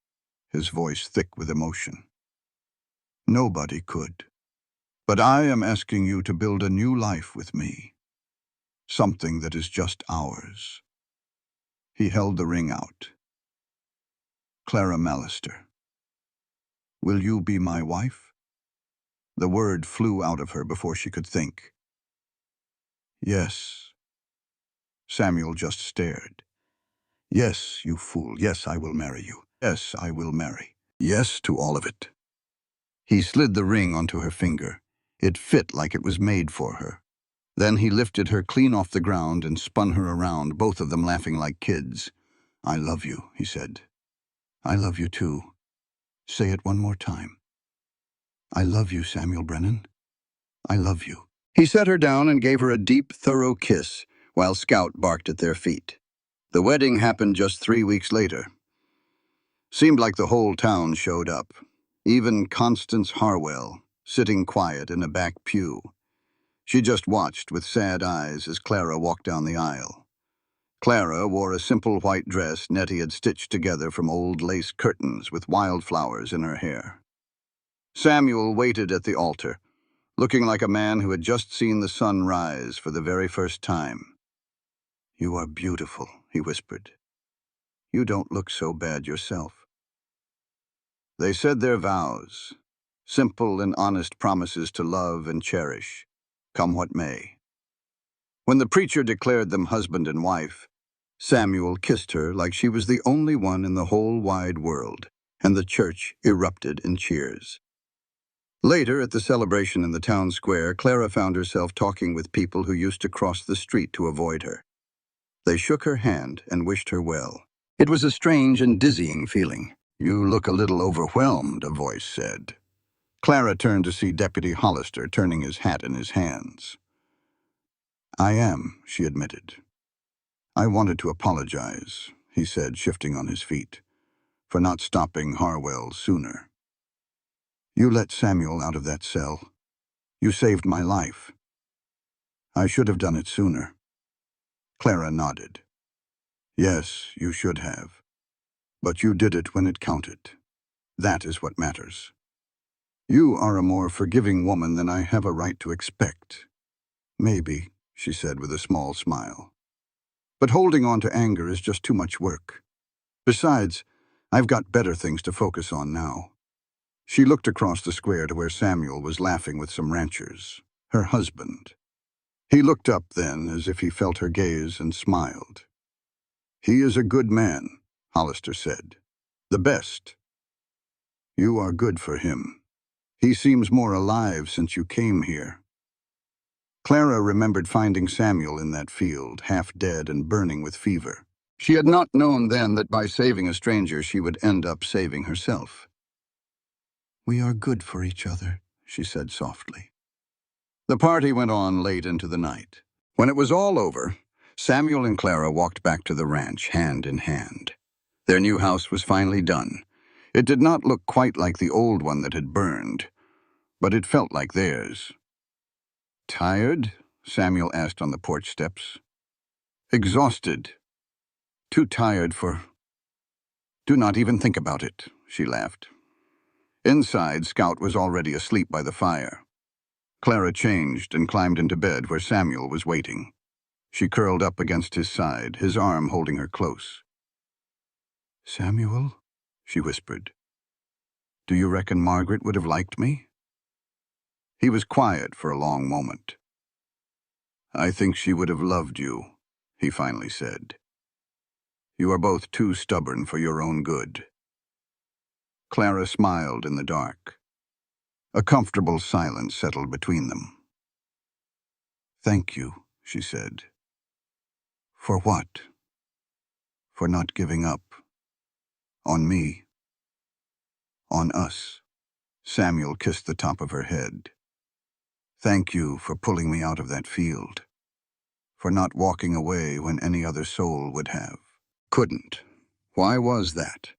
his voice thick with emotion. Nobody could. But I am asking you to build a new life with me. Something that is just ours. He held the ring out. Clara Mallister. Will you be my wife? The word flew out of her before she could think. Yes. Samuel just stared. Yes, you fool. Yes, I will marry you. Yes, I will marry. Yes to all of it. He slid the ring onto her finger. It fit like it was made for her. Then he lifted her clean off the ground and spun her around, both of them laughing like kids. I love you, he said. I love you too. Say it one more time. I love you, Samuel Brennan. I love you. He set her down and gave her a deep, thorough kiss, while Scout barked at their feet. The wedding happened just 3 weeks later. Seemed like the whole town showed up. Even Constance Harwell, sitting quiet in a back pew. She just watched with sad eyes as Clara walked down the aisle. Clara wore a simple white dress Nettie had stitched together from old lace curtains with wildflowers in her hair. Samuel waited at the altar, looking like a man who had just seen the sun rise for the very first time. "You are beautiful," he whispered. "You don't look so bad yourself." They said their vows, simple and honest promises to love and cherish, come what may. When the preacher declared them husband and wife, Samuel kissed her like she was the only one in the whole wide world, and the church erupted in cheers. Later, at the celebration in the town square, Clara found herself talking with people who used to cross the street to avoid her. They shook her hand and wished her well. It was a strange and dizzying feeling. "You look a little overwhelmed," a voice said. Clara turned to see Deputy Hollister turning his hat in his hands. "I am," she admitted. "I wanted to apologize," he said, shifting on his feet, "for not stopping Harwell sooner. You let Samuel out of that cell. You saved my life. I should have done it sooner." Clara nodded. "Yes, you should have. But you did it when it counted. That is what matters. You are a more forgiving woman than I have a right to expect." "Maybe," she said with a small smile. "But holding on to anger is just too much work. Besides, I've got better things to focus on now." She looked across the square to where Samuel was laughing with some ranchers, her husband. He looked up then, as if he felt her gaze, and smiled. "He is a good man," Hollister said. "The best. You are good for him. He seems more alive since you came here." Clara remembered finding Samuel in that field, half dead and burning with fever. She had not known then that by saving a stranger she would end up saving herself. "We are good for each other," she said softly. The party went on late into the night. When it was all over, Samuel and Clara walked back to the ranch, hand in hand. Their new house was finally done. It did not look quite like the old one that had burned, but it felt like theirs. "Tired?" Samuel asked on the porch steps. "Exhausted. Too tired for—" "Do not even think about it," she laughed. Inside, Scout was already asleep by the fire. Clara changed and climbed into bed where Samuel was waiting. She curled up against his side, his arm holding her close. "Samuel," she whispered, "do you reckon Margaret would have liked me?" He was quiet for a long moment. "I think she would have loved you," he finally said. "You are both too stubborn for your own good." Clara smiled in the dark. A comfortable silence settled between them. "Thank you," she said. "For what?" "For not giving up. On me. On us." Samuel kissed the top of her head. "Thank you for pulling me out of that field. For not walking away when any other soul would have." Couldn't. Why was that?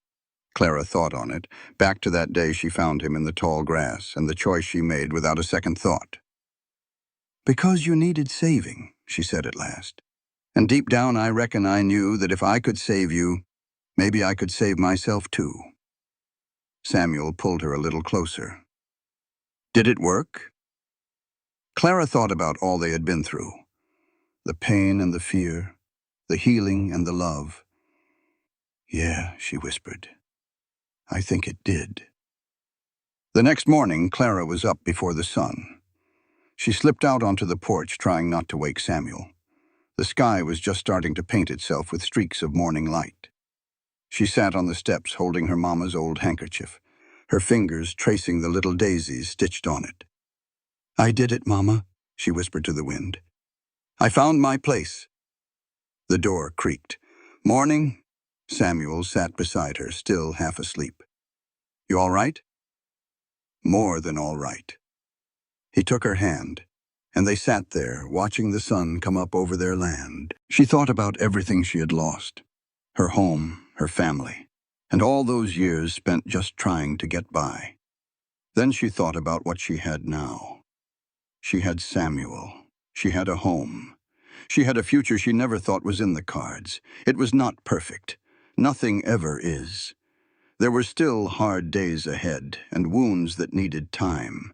Clara thought on it, back to that day she found him in the tall grass and the choice she made without a second thought. "Because you needed saving," she said at last. "And deep down I reckon I knew that if I could save you, maybe I could save myself too." Samuel pulled her a little closer. "Did it work?" Clara thought about all they had been through. The pain and the fear, the healing and the love. "Yeah," she whispered. "I think it did." The next morning, Clara was up before the sun. She slipped out onto the porch, trying not to wake Samuel. The sky was just starting to paint itself with streaks of morning light. She sat on the steps holding her mama's old handkerchief, her fingers tracing the little daisies stitched on it. "I did it, Mama," she whispered to the wind. "I found my place." The door creaked. "Morning." Samuel sat beside her, still half asleep. "You all right?" "More than all right." He took her hand. and they sat there, watching the sun come up over their land. She thought about everything she had lost, her home, her family, and all those years spent just trying to get by. Then she thought about what she had now. She had Samuel. She had a home. She had a future she never thought was in the cards. It was not perfect. Nothing ever is. There were still hard days ahead and wounds that needed time.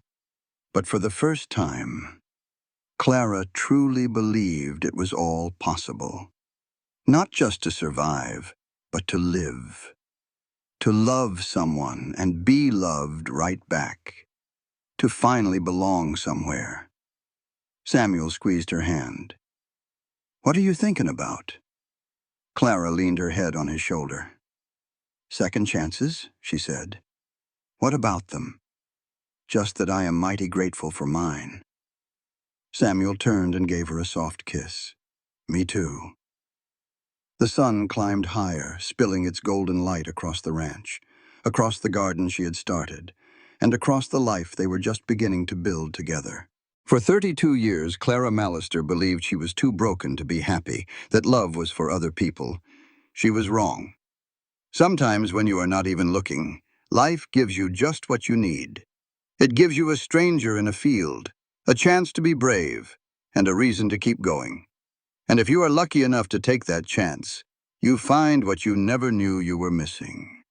But for the first time, Clara truly believed it was all possible. Not just to survive, but to live. To love someone and be loved right back. To finally belong somewhere. Samuel squeezed her hand. "What are you thinking about?" Clara leaned her head on his shoulder. "Second chances," she said. "What about them?" "Just that I am mighty grateful for mine." Samuel turned and gave her a soft kiss. "Me too." The sun climbed higher, spilling its golden light across the ranch, across the garden she had started, and across the life they were just beginning to build together. For 32 years, Clara Mallister believed she was too broken to be happy, that love was for other people. She was wrong. Sometimes when you are not even looking, life gives you just what you need. It gives you a stranger in a field, a chance to be brave, and a reason to keep going. And if you are lucky enough to take that chance, you find what you never knew you were missing.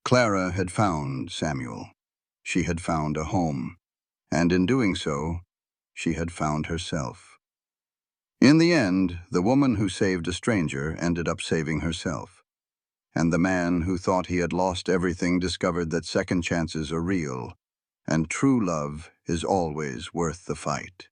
Clara had found Samuel. She had found a home. And in doing so, she had found herself. In the end, the woman who saved a stranger ended up saving herself. And the man who thought he had lost everything discovered that second chances are real, and true love is always worth the fight.